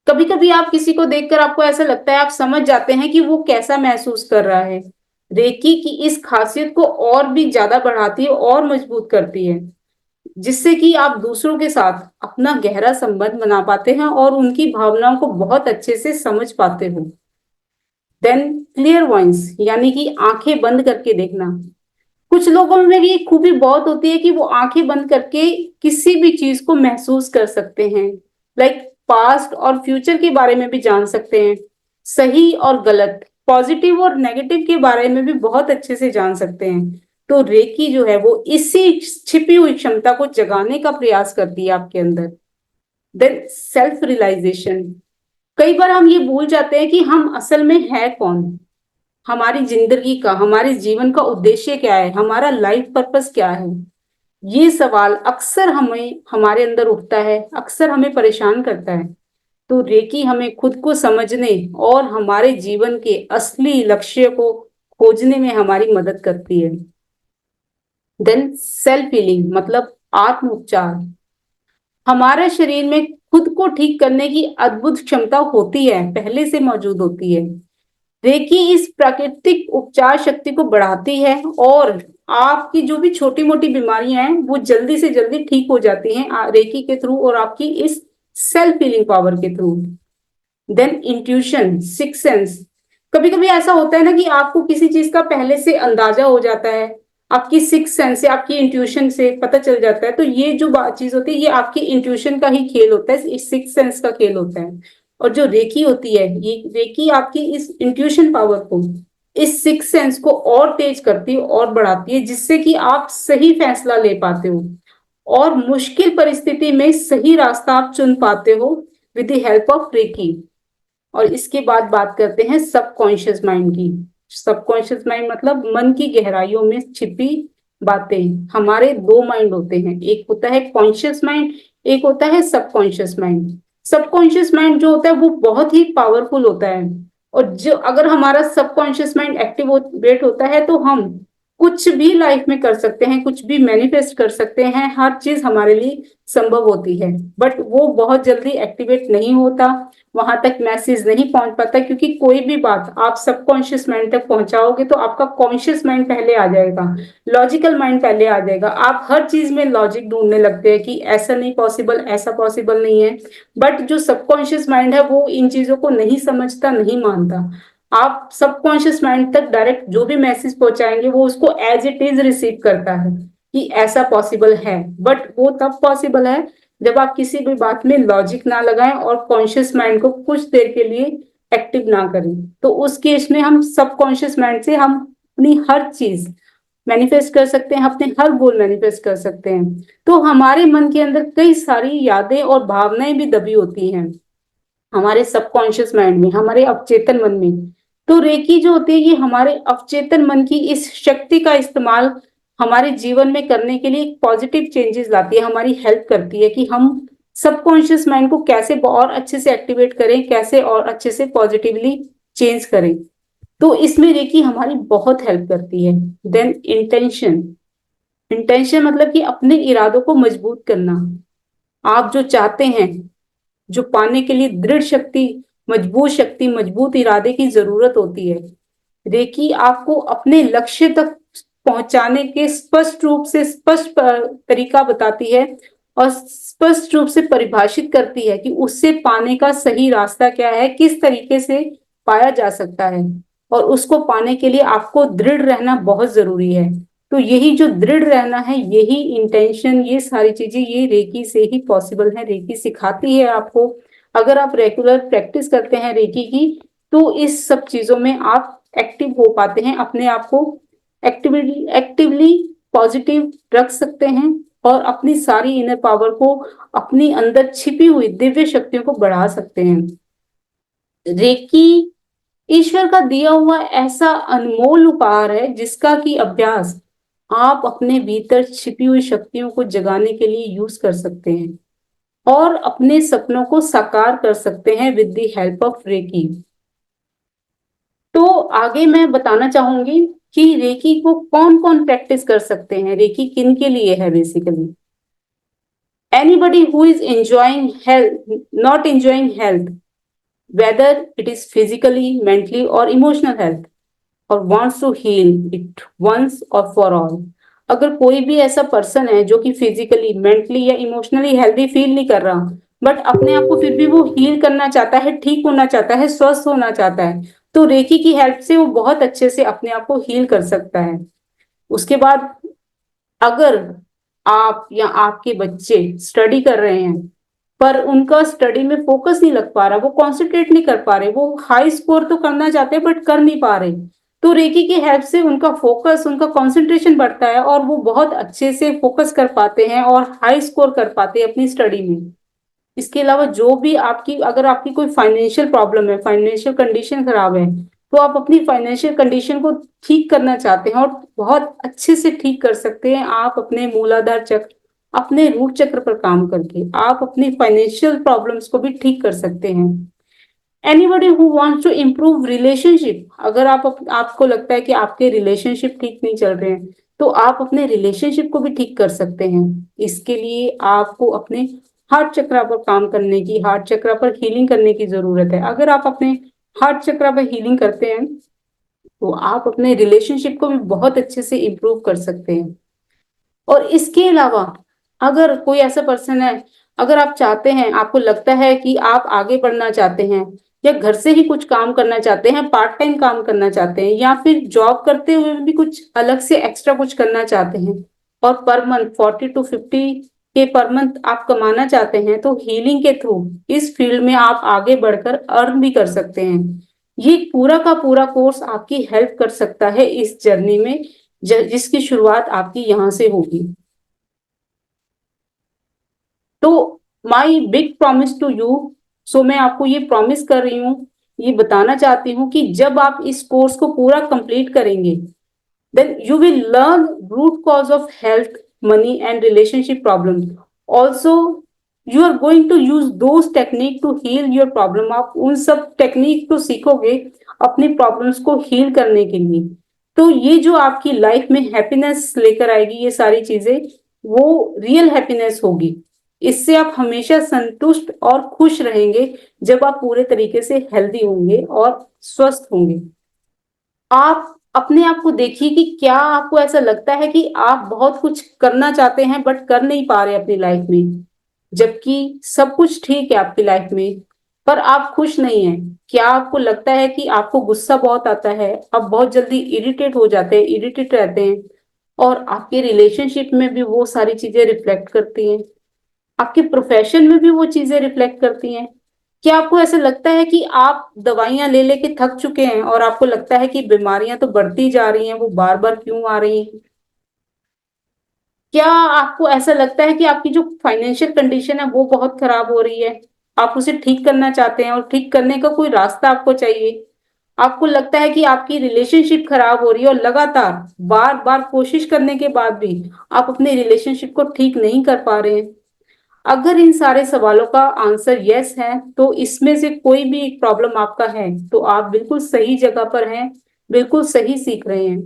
कभी कभी आप किसी को देखकर आपको ऐसा लगता है आप समझ जाते हैं कि वो कैसा महसूस कर रहा है। रेकी की इस खासियत को और भी ज्यादा बढ़ाती है और मजबूत करती है, जिससे कि आप दूसरों के साथ अपना गहरा संबंध बना पाते हैं और उनकी भावनाओं को बहुत अच्छे से समझ पाते हो। देन क्लियर वॉइस, यानी कि आंखें बंद करके देखना। कुछ लोगों में ये खूबी बहुत होती है कि वो आंखें बंद करके किसी भी चीज को महसूस कर सकते हैं, लाइक पास्ट और फ्यूचर के बारे में भी जान सकते हैं, सही और गलत, पॉजिटिव और नेगेटिव के बारे में भी बहुत अच्छे से जान सकते हैं। तो रेकी जो है वो इसी छिपी हुई क्षमता को जगाने का प्रयास करती है आपके अंदर। Then self realization. कई बार हम ये भूल जाते हैं कि हम असल में है कौन, हमारी जिंदगी का, हमारे जीवन का उद्देश्य क्या है, हमारा लाइफ पर्पस क्या है। ये सवाल अक्सर हमें हमारे अंदर उठता है, अक्सर हमें परेशान करता है। तो रेकी हमें खुद को समझने और हमारे जीवन के असली लक्ष्य को खोजने में हमारी मदद करती है। देन सेल्फ हीलिंग मतलब आत्म उपचार। हमारे शरीर में खुद को ठीक करने की अद्भुत क्षमता होती है, पहले से मौजूद होती है। रेकी इस प्राकृतिक उपचार शक्ति को बढ़ाती है और आपकी जो भी छोटी मोटी बीमारियां हैं वो जल्दी से जल्दी ठीक हो जाती हैं रेकी के थ्रू और आपकी इस सेल्फ हीलिंग पावर के through. Then intuition, six sense. कभी कभी ऐसा होता है ना कि आपको किसी चीज का पहले से अंदाजा हो जाता है, आपकी सिक्स सेंस से, आपकी इंट्यूशन से पता चल जाता है। तो ये जो चीज होती है ये आपकी इंट्यूशन का ही खेल होता है, इस सिक्स सेंस का खेल होता है। और जो रेकी होती है, ये रेकी आपकी इस इंट्यूशन पावर को, इस सिक्स सेंस को और तेज करती है और बढ़ाती है, जिससे कि आप सही फैसला ले पाते हो और मुश्किल परिस्थिति में सही रास्ता आप चुन पाते हो with the help of reiki. और इसके बाद बात करते हैं सबकॉन्शियस माइंड की। सबकॉन्शियस माइंड मतलब मन की गहराइयों में छिपी बातें। हमारे दो माइंड होते हैं, एक होता है कॉन्शियस माइंड, एक होता है सबकॉन्शियस माइंड। सबकॉन्शियस माइंड जो होता है वो बहुत ही पावरफुल होता है। और जो अगर हमारा सबकॉन्शियस माइंड एक्टिवेट होता है तो हम कुछ भी लाइफ में कर सकते हैं, कुछ भी मैनिफेस्ट कर सकते हैं, हर चीज हमारे लिए संभव होती है। बट वो बहुत जल्दी एक्टिवेट नहीं होता, वहां तक मैसेज नहीं पहुंच पाता, क्योंकि कोई भी बात आप सबकॉन्शियस माइंड तक पहुंचाओगे तो आपका कॉन्शियस माइंड पहले आ जाएगा, लॉजिकल माइंड पहले आ जाएगा। आप हर चीज में लॉजिक ढूंढने लगते हैं कि ऐसा नहीं पॉसिबल, ऐसा पॉसिबल नहीं है। बट जो सबकॉन्शियस माइंड है वो इन चीजों को नहीं समझता, नहीं मानता। आप सबकॉन्शियस माइंड तक डायरेक्ट जो भी मैसेज पहुंचाएंगे वो उसको एज इट इज रिसीव करता है कि ऐसा पॉसिबल है। बट वो तब पॉसिबल है जब आप किसी भी बात में लॉजिक ना लगाएं और कॉन्शियस माइंड को कुछ देर के लिए एक्टिव ना करें। तो उस केस में हम सबकॉन्शियस माइंड से हम अपनी हर चीज मैनिफेस्ट कर सकते हैं, अपने हर गोल मैनिफेस्ट कर सकते हैं। तो हमारे मन के अंदर कई सारी यादें और भावनाएं भी दबी होती हैं हमारे सबकॉन्शियस माइंड में, हमारे अवचेतन मन में। तो रेकी जो होती है ये हमारे अवचेतन मन की इस शक्ति का इस्तेमाल हमारे जीवन में करने के लिए एक पॉजिटिव चेंजेस लाती है, हमारी हेल्प करती है कि हम सबकॉन्शियस माइंड को कैसे और अच्छे से एक्टिवेट करें, कैसे और अच्छे से पॉजिटिवली चेंज करें। तो इसमें रेकी हमारी बहुत हेल्प करती है। Then intention. इंटेंशन मतलब कि अपने इरादों को मजबूत करना। आप जो चाहते हैं, जो पाने के लिए दृढ़ शक्ति, मजबूत शक्ति, मजबूत इरादे की जरूरत होती है। रेकी आपको अपने लक्ष्य तक पहुंचाने के स्पष्ट रूप से स्पष्ट तरीका बताती है और स्पष्ट रूप से परिभाषित करती है कि उससे पाने का सही रास्ता क्या है, किस तरीके से पाया जा सकता है। और उसको पाने के लिए आपको दृढ़ रहना बहुत जरूरी है। तो यही जो दृढ़ रहना है, यही इंटेंशन, ये सारी चीजें ये रेकी से ही पॉसिबल है, रेकी सिखाती है आपको। अगर आप रेगुलर प्रैक्टिस करते हैं रेकी की तो इस सब चीजों में आप एक्टिव हो पाते हैं, अपने आप को एक्टिवली एक्टिवली पॉजिटिव रख सकते हैं और अपनी सारी इनर पावर को, अपनी अंदर छिपी हुई दिव्य शक्तियों को बढ़ा सकते हैं। रेकी ईश्वर का दिया हुआ ऐसा अनमोल उपहार है जिसका कि अभ्यास आप अपने भीतर छिपी हुई शक्तियों को जगाने के लिए यूज कर सकते हैं और अपने सपनों को साकार कर सकते हैं with the help of reiki. तो आगे मैं बताना चाहूंगी कि रेकी को कौन कौन प्रैक्टिस कर सकते हैं, रेकी किन के लिए है basically. Anybody who is enjoying health, not enjoying health, whether it is physically, mentally or emotional health, or wants to heal it once or for all। अगर कोई भी ऐसा पर्सन है जो कि फिजिकली, मेंटली या इमोशनली हेल्दी फील नहीं कर रहा, बट अपने आप को फिर भी वो हील करना चाहता है, ठीक होना चाहता है, स्वस्थ होना चाहता है, तो रेकी की हेल्प से वो बहुत अच्छे से अपने आप को हील कर सकता है। उसके बाद अगर आप या आपके बच्चे स्टडी कर रहे हैं पर उनका स्टडी में फोकस नहीं लग पा रहा, वो कॉन्सेंट्रेट नहीं कर पा रहे, वो हाई स्कोर तो करना चाहते हैं बट कर नहीं पा रहे, तो रेकी की हेल्प से उनका फोकस, उनका कंसंट्रेशन बढ़ता है और वो बहुत अच्छे से फोकस कर पाते हैं और हाई स्कोर कर पाते हैं अपनी स्टडी में। इसके अलावा जो भी आपकी, अगर आपकी कोई फाइनेंशियल प्रॉब्लम है, फाइनेंशियल कंडीशन खराब है, तो आप अपनी फाइनेंशियल कंडीशन को ठीक करना चाहते हैं और बहुत अच्छे से ठीक कर सकते हैं आप अपने मूलाधार चक्र, अपने रूट चक्र पर काम करके आप अपनी फाइनेंशियल प्रॉब्लम्स को भी ठीक कर सकते हैं। Anybody who wants to improve relationship, अगर आपको लगता है कि आपके रिलेशनशिप ठीक नहीं चल रहे हैं, तो आप अपने रिलेशनशिप को भी ठीक कर सकते हैं। इसके लिए आपको अपने हार्ट चक्रा पर काम करने की, हार्ट चक्रा पर हीलिंग करने की जरूरत है। अगर आप अपने हार्ट चक्रा पर हीलिंग करते हैं तो आप अपने रिलेशनशिप को भी बहुत अच्छे से इम्प्रूव कर सकते हैं। और इसके अलावा अगर कोई ऐसा पर्सन है, अगर आप चाहते हैं, आपको लगता है कि आप आगे बढ़ना चाहते हैं या घर से ही कुछ काम करना चाहते हैं, पार्ट टाइम काम करना चाहते हैं, या फिर जॉब करते हुए भी कुछ अलग से एक्स्ट्रा कुछ करना चाहते हैं और पर मंथ 40 to 50 के पर मंथ आप कमाना चाहते हैं, तो हीलिंग के थ्रू इस फील्ड में आप आगे बढ़कर अर्न भी कर सकते हैं। ये पूरा का पूरा कोर्स आपकी हेल्प कर सकता है इस जर्नी में, जिसकी शुरुआत आपकी यहाँ से होगी। तो my big promise to you, so मैं आपको ये प्रॉमिस कर रही हूँ, ये बताना चाहती हूँ कि जब आप इस कोर्स को पूरा कंप्लीट करेंगे, then you will learn root cause of health, money and relationship problems. Also, you are going to use those technique to heal your problem. आप उन सब टेक्निक को सीखोगे अपनी प्रॉब्लम्स को हील करने के लिए। तो ये जो आपकी लाइफ में हैप्पीनेस लेकर आएगी, ये सारी चीजें, वो रियल हैप्पीनेस होगी। इससे आप हमेशा संतुष्ट और खुश रहेंगे जब आप पूरे तरीके से हेल्दी होंगे और स्वस्थ होंगे। आप अपने आप को देखिए कि क्या आपको ऐसा लगता है कि आप बहुत कुछ करना चाहते हैं बट कर नहीं पा रहे अपनी लाइफ में, जबकि सब कुछ ठीक है आपकी लाइफ में, पर आप खुश नहीं हैं। क्या आपको लगता है कि आपको गुस्सा बहुत आता है, आप बहुत जल्दी इरिटेट हो जाते हैं, इरिटेट रहते हैं, और आपके रिलेशनशिप में भी वो सारी चीजें रिफ्लेक्ट करती हैं, आपके प्रोफेशन में भी वो चीजें रिफ्लेक्ट करती हैं। क्या आपको ऐसा लगता है कि आप दवाइयां ले लेके थक चुके हैं और आपको लगता है कि बीमारियां तो बढ़ती जा रही हैं, वो बार बार क्यों आ रही हैं? क्या आपको ऐसा लगता है कि आपकी जो फाइनेंशियल कंडीशन है वो बहुत खराब हो रही है, आप उसे ठीक करना चाहते हैं और ठीक करने का कोई रास्ता आपको चाहिए? आपको लगता है कि आपकी रिलेशनशिप खराब हो रही है और लगातार बार बार कोशिश करने के बाद भी आप अपने रिलेशनशिप को ठीक नहीं कर पा रहे हैं? अगर इन सारे सवालों का आंसर यस है, तो इसमें से कोई भी एक प्रॉब्लम आपका है, तो आप बिल्कुल सही जगह पर हैं, बिल्कुल सही सीख रहे हैं।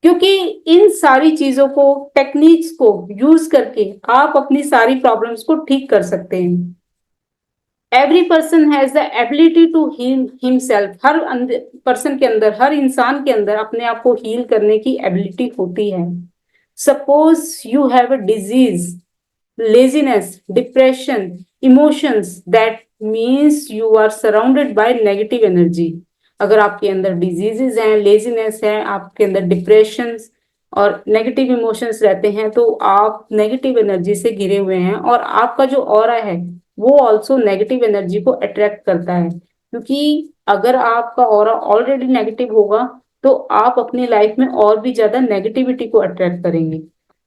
क्योंकि इन सारी चीजों को, टेक्निक्स को यूज करके आप अपनी सारी प्रॉब्लम्स को ठीक कर सकते हैं। Every person has the ability to heal himself. हर पर्सन के अंदर, हर इंसान के अंदर अपने आप को हील करने की एबिलिटी होती है। Suppose you have a disease, laziness, depression, emotions, that means you are surrounded by negative energy। अगर आपके अंदर डिजीजेस हैं, लेजीनेस है, आपके अंदर डिप्रेशन और नेगेटिव इमोशंस रहते हैं, तो आप नेगेटिव एनर्जी से घिरे हुए हैं, और आपका जो ऑरा है वो ऑल्सो नेगेटिव एनर्जी को अट्रैक्ट करता है। क्योंकि अगर आपका ऑरा ऑलरेडी नेगेटिव होगा तो आप अपनी लाइफ में और भी ज्यादा नेगेटिविटी को अट्रैक्ट करेंगे।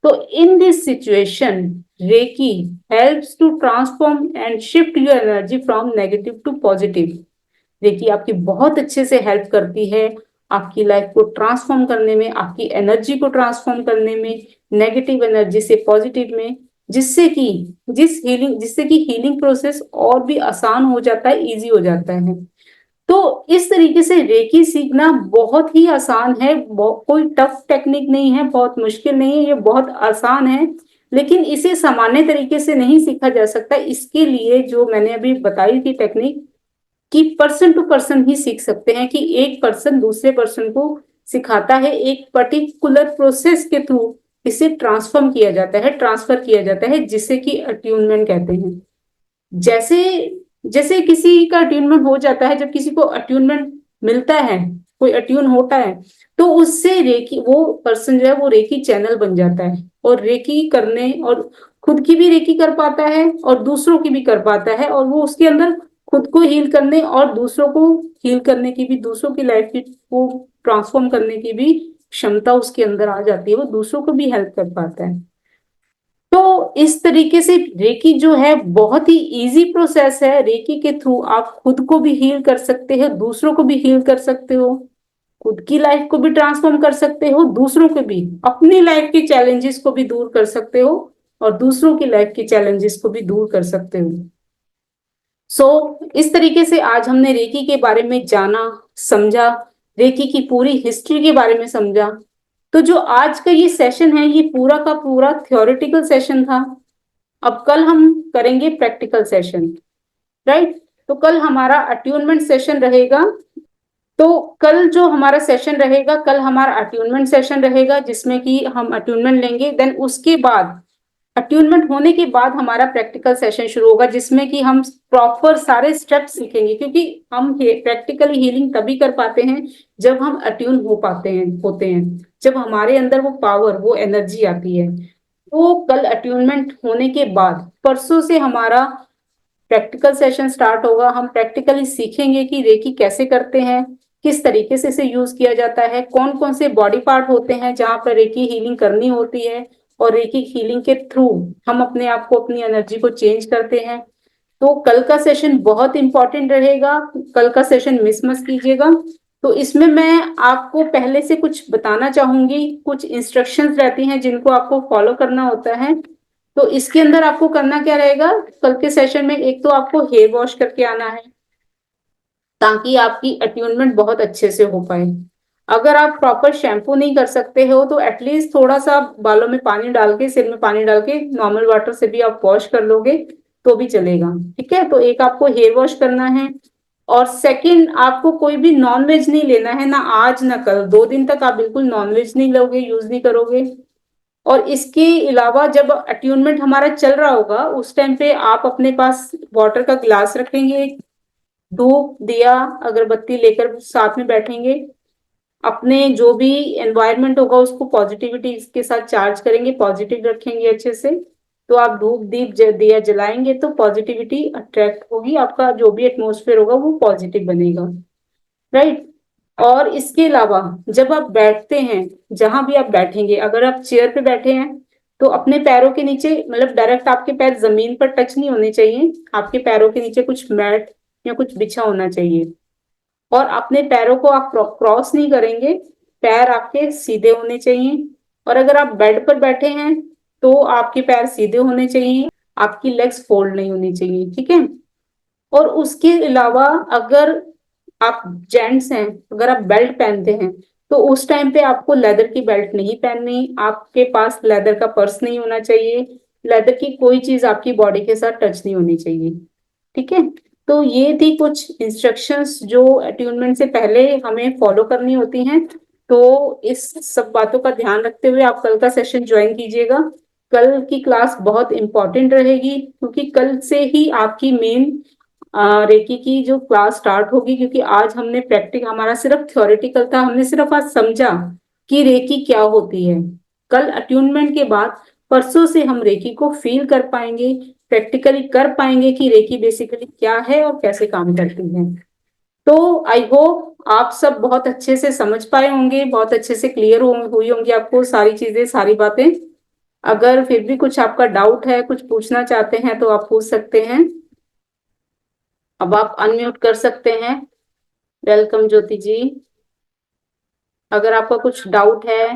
तो in this situation, Reiki helps to transform and shift your energy from negative to positive। Reiki आपकी बहुत अच्छे से हेल्प करती है आपकी लाइफ को ट्रांसफॉर्म करने में, आपकी एनर्जी को ट्रांसफॉर्म करने में, नेगेटिव एनर्जी से पॉजिटिव में, जिससे कि हीलिंग प्रोसेस और भी आसान हो जाता है, इजी हो जाता है। तो इस तरीके से रेकी सीखना बहुत ही आसान है, कोई टफ टेक्निक नहीं है, बहुत मुश्किल नहीं है, ये बहुत आसान है। लेकिन इसे सामान्य तरीके से नहीं सीखा जा सकता। इसके लिए जो मैंने अभी बताई थी टेक्निक, कि पर्सन टू पर्सन ही सीख सकते हैं, कि एक पर्सन दूसरे पर्सन को सिखाता है, एक पर्टिकुलर प्रोसेस के थ्रू इसे ट्रांसफॉर्म किया जाता है, ट्रांसफर किया जाता है, जिसे कि अट्यूनमेंट कहते हैं। जैसे जैसे किसी का अट्यूनमेंट हो जाता है, जब किसी को अट्यूनमेंट मिलता है, कोई अट्यून होता है, तो उससे रेकी, वो पर्सन जो है वो रेकी चैनल बन जाता है, और रेकी करने, और खुद की भी रेकी कर पाता है और दूसरों की भी कर पाता है, और वो उसके अंदर खुद को हील करने और दूसरों को हील करने की भी, दूसरों की लाइफ को ट्रांसफॉर्म करने की भी क्षमता उसके अंदर आ जाती है, वो दूसरों को भी हेल्प कर पाता है। तो इस तरीके से रेकी जो है बहुत ही इजी प्रोसेस है। रेकी के थ्रू आप खुद को भी हील कर सकते हो, दूसरों को भी हील कर सकते हो, खुद की लाइफ को भी ट्रांसफॉर्म कर सकते हो, दूसरों के भी, अपनी लाइफ की चैलेंजेस को भी दूर कर सकते हो और दूसरों की लाइफ की चैलेंजेस को भी दूर कर सकते हो। इस तरीके से आज हमने रेकी के बारे में जाना, समझा, रेकी की पूरी हिस्ट्री के बारे में समझा। तो जो आज का ये सेशन है, ये पूरा का पूरा थ्योरेटिकल सेशन था। अब कल हम करेंगे प्रैक्टिकल सेशन, राइट? तो कल हमारा अट्यूनमेंट सेशन रहेगा। तो कल जो हमारा सेशन रहेगा, कल हमारा अट्यूनमेंट सेशन रहेगा, जिसमें कि हम अट्यूनमेंट लेंगे। देन उसके बाद अट्यूनमेंट होने के बाद हमारा प्रैक्टिकल सेशन शुरू होगा, जिसमें कि हम प्रॉपर सारे स्टेप्स सीखेंगे, क्योंकि हम प्रैक्टिकली हीलिंग तभी कर पाते हैं जब हम अट्यून हो पाते हैं, होते हैं, जब हमारे अंदर वो पावर, वो एनर्जी आती है। तो कल अट्यूनमेंट होने के बाद परसों से हमारा प्रैक्टिकल सेशन स्टार्ट होगा। हम प्रैक्टिकली सीखेंगे कि रेकी कैसे करते हैं, किस तरीके से इसे यूज किया जाता है, कौन कौन से बॉडी पार्ट होते हैं जहां पर रेकी हीलिंग करनी होती है, और रेकी हीलिंग के थ्रू हम अपने आप को, अपनी एनर्जी को चेंज करते हैं। तो कल का सेशन बहुत इंपॉर्टेंट रहेगा, कल का सेशन मिस मत कीजिएगा। तो इसमें मैं आपको पहले से कुछ बताना चाहूंगी, कुछ इंस्ट्रक्शंस रहती हैं जिनको आपको फॉलो करना होता है। तो इसके अंदर आपको करना क्या रहेगा, कल के सेशन में एक तो आपको हेयर वॉश करके आना है, ताकि आपकी अट्यूनमेंट बहुत अच्छे से हो पाए। अगर आप प्रॉपर शैम्पू नहीं कर सकते हो तो एटलीस्ट थोड़ा सा बालों में पानी डाल के, सिर में पानी डाल के नॉर्मल वाटर से भी आप वॉश कर लोगे तो भी चलेगा, ठीक है? तो एक आपको हेयर वॉश करना है। और सेकंड, आपको कोई भी नॉन वेज नहीं लेना है, ना आज ना कल, 2 दिन तक आप बिल्कुल नॉन वेज नहीं लोगे, यूज नहीं करोगे। और इसके अलावा जब अट्यूनमेंट हमारा चल रहा होगा, उस टाइम पे आप अपने पास वाटर का ग्लास रखेंगे, धूप, दिया, अगरबत्ती लेकर साथ में बैठेंगे। अपने जो भी एनवायरनमेंट होगा उसको पॉजिटिविटी के साथ चार्ज करेंगे, पॉजिटिव रखेंगे अच्छे से। तो आप धूप, दीप, दिया जलाएंगे तो पॉजिटिविटी अट्रैक्ट होगी, आपका जो भी एटमोसफेयर होगा वो पॉजिटिव बनेगा, राइट? और इसके अलावा जब आप बैठते हैं, जहां भी आप बैठेंगे, अगर आप चेयर पे बैठे हैं तो अपने पैरों के नीचे, मतलब डायरेक्ट आपके पैर जमीन पर टच नहीं होने चाहिए, आपके पैरों के नीचे कुछ मैट या कुछ बिछा होना चाहिए। और अपने पैरों को आप क्रॉस नहीं करेंगे, पैर आपके सीधे होने चाहिए। और अगर आप बेड पर बैठे हैं तो आपके पैर सीधे होने चाहिए, आपकी लेग्स फोल्ड नहीं होनी चाहिए, ठीक है? और उसके अलावा अगर आप जेंट्स हैं, अगर आप बेल्ट पहनते हैं तो उस टाइम पे आपको लेदर की बेल्ट नहीं पहननी, आपके पास लेदर का पर्स नहीं होना चाहिए, लेदर की कोई चीज आपकी बॉडी के साथ टच नहीं होनी चाहिए, ठीक है? तो ये थी कुछ इंस्ट्रक्शंस जो अट्यूनमेंट से पहले हमें फॉलो करनी होती हैं। तो इस सब बातों का ध्यान रखते हुए आप कल का सेशन ज्वाइन कीजिएगा। कल की क्लास बहुत इंपॉर्टेंट रहेगी, क्योंकि कल से ही आपकी मेन रेकी की जो क्लास स्टार्ट होगी। क्योंकि आज हमने प्रैक्टिक, हमारा सिर्फ थ्योरेटिकल था, हमने सिर्फ आज समझा कि रेकी क्या होती है। कल अट्यूनमेंट के बाद परसों से हम रेकी को फील कर पाएंगे, प्रैक्टिकली कर पाएंगे कि रेकी बेसिकली क्या है और कैसे काम करती है। तो आई होप आप सब बहुत अच्छे से समझ पाए होंगे, बहुत अच्छे से क्लियर हुई होंगी आपको सारी चीजें, सारी बातें। अगर फिर भी कुछ आपका डाउट है, कुछ पूछना चाहते हैं तो आप पूछ सकते हैं। अब आप अनम्यूट कर सकते हैं। वेलकम ज्योति जी। अगर आपका कुछ डाउट है,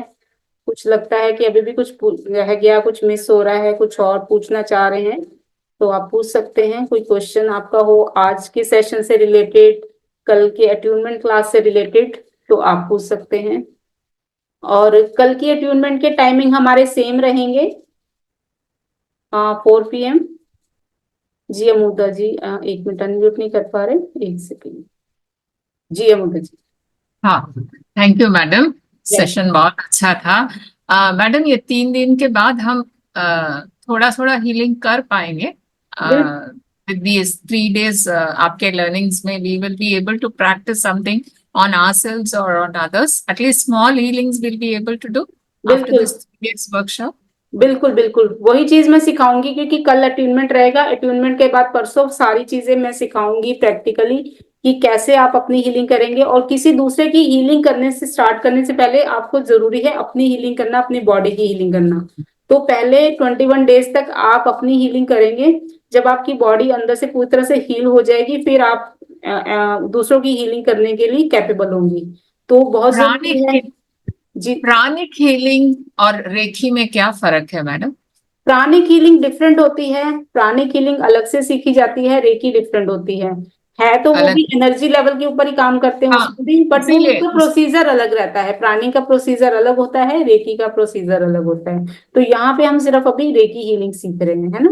कुछ लगता है कि अभी भी कुछ रह गया, कुछ मिस हो रहा है, कुछ और पूछना चाह रहे हैं, तो आप पूछ सकते हैं। कोई क्वेश्चन आपका हो आज के सेशन से रिलेटेड, कल के अट्यूनमेंट क्लास से रिलेटेड, तो आप पूछ सकते हैं। और कल की अट्यूनमेंट के टाइमिंग हमारे सेम रहेंगे, 4 PM। जी अमुदा जी, 1 मिनट, अनम्यूट नहीं कर पा रहे, 1 सेकेंड। जी अमुदा जी। हाँ, thank you madam, Yes. Session बहुत अच्छा था। मैडम, ये 3 दिन के बाद हम थोड़ा थोड़ा हीलिंग कर पाएंगे with these 3 days आपके learnings में we will be able to practice something on ourselves or on others, at least small healings we'll be able to do after बिल्कुल this 3 days workshop. बिल्कुल बिल्कुल वही चीज मैं सिखाऊंगी, क्योंकि कल अट्यूनमेंट रहेगा। अट्यूनमेंट के बाद परसों सारी चीजें मैं सिखाऊंगी प्रैक्टिकली, कि कैसे आप अपनी हीलिंग करेंगे। और किसी दूसरे की हीलिंग करने से, स्टार्ट करने से पहले आपको जरूरी है अपनी हीलिंग करना, अपनी बॉडी की हीलिंग करना। तो पहले 21 डेज तक आप अपनी हीलिंग करेंगे। जब आपकी बॉडी अंदर से पूरी तरह से हील हो जाएगी, फिर आप दूसरों की हीलिंग करने के लिए कैपेबल होंगी। तो बहुत जरूरी है। प्राणिक जी, प्राणिक हीलिंग और रेखी में क्या फर्क है मैडम? प्राणिक हीलिंग डिफरेंट होती है। प्राणिक हीलिंग अलग से सीखी जाती है, रेकी डिफरेंट होती है तो वो भी अलग। एनर्जी लेवल के ऊपर ही काम करते हैं हाँ, उसमें भी, बट वो इसीलिए उसका प्रोसीजर अलग रहता है। प्राणी का प्रोसीजर अलग होता है, रेकी का प्रोसीजर अलग होता है। तो यहाँ पे हम सिर्फ अभी रेकी हीलिंग सीख रहे हैं, है ना।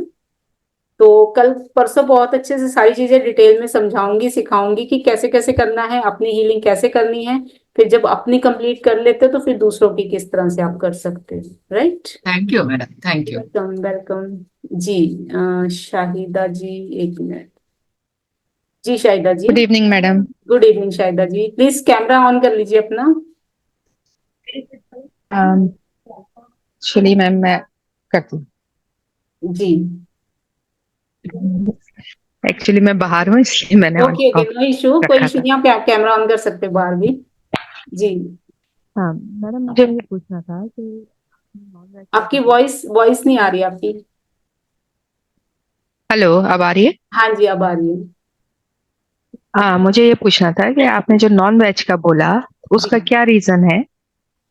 तो कल परसों बहुत अच्छे से सारी चीजें डिटेल में समझाऊंगी, सिखाऊंगी कि कैसे कैसे करना है, अपनी हीलिंग कैसे करनी है। फिर जब अपनी कंप्लीट कर लेते हो तो फिर दूसरों की किस तरह से आप कर सकते हो। Right. Thank you madam, thank you. Welcome welcome. जी, शाहिदा जी, एक मिनट। जी Shahida ji. Good evening madam. Good evening Shahida ji, please camera on कर लीजिए अपना। एक्चुअली मैम मैं करती जी, हूँ। एक्चुअली मैं बाहर हूँ इसलिए मैंने on okay okay, off no issue, कोई रखा इशू था। नहीं, आप कैमरा ऑन कर सकते हो बाहर भी। जी। हाँ मैडम, मुझे ये पूछना था कि नॉन वेज का आपकी बोला। वॉइस वॉइस नहीं आ रही आपकी। हेलो, अब आ रही है? हाँ जी, अब आ रही है। हाँ, मुझे ये पूछना था कि आपने जो नॉन वेज का बोला जी, उसका क्या रीजन है?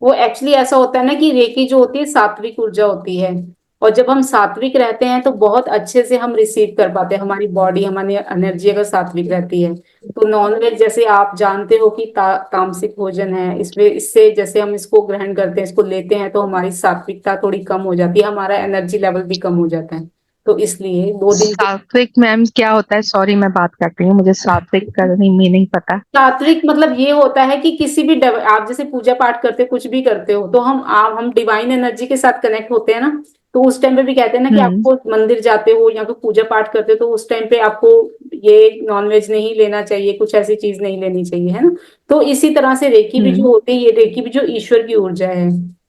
वो एक्चुअली ऐसा होता है ना कि रेकी जो होती है सात्विक ऊर्जा होती है। और जब हम सात्विक रहते हैं तो बहुत अच्छे से हम रिसीव कर पाते हैं, हमारी बॉडी, हमारी एनर्जी अगर सात्विक रहती है। तो नॉन वेज जैसे आप जानते हो कि तामसिक भोजन है, इसमें इससे जैसे हम इसको ग्रहण करते हैं, इसको लेते हैं, तो हमारी सात्विकता थोड़ी कम हो जाती है, हमारा एनर्जी लेवल भी कम हो जाता है। तो इसलिए 2 दिन के सात्विक मैम क्या होता है? सॉरी मैं बात करती हूँ, मुझे सात्विक का मीनिंग पता। सात्विक मतलब ये होता है कि किसी भी आप जैसे पूजा पाठ करते हो, कुछ भी करते हो, तो हम डिवाइन एनर्जी के साथ कनेक्ट होते हैं ना। तो उस टाइम पे भी कहते हैं ना कि हम्म। आपको मंदिर जाते हो या कोई पूजा पाठ करते हो, तो उस टाइम पे आपको ये नॉनवेज नहीं लेना चाहिए, कुछ ऐसी चीज नहीं लेनी चाहिए, है ना। तो इसी तरह से रेकी भी जो हम्म। होती है, ये रेकी भी जो ईश्वर की ऊर्जा है,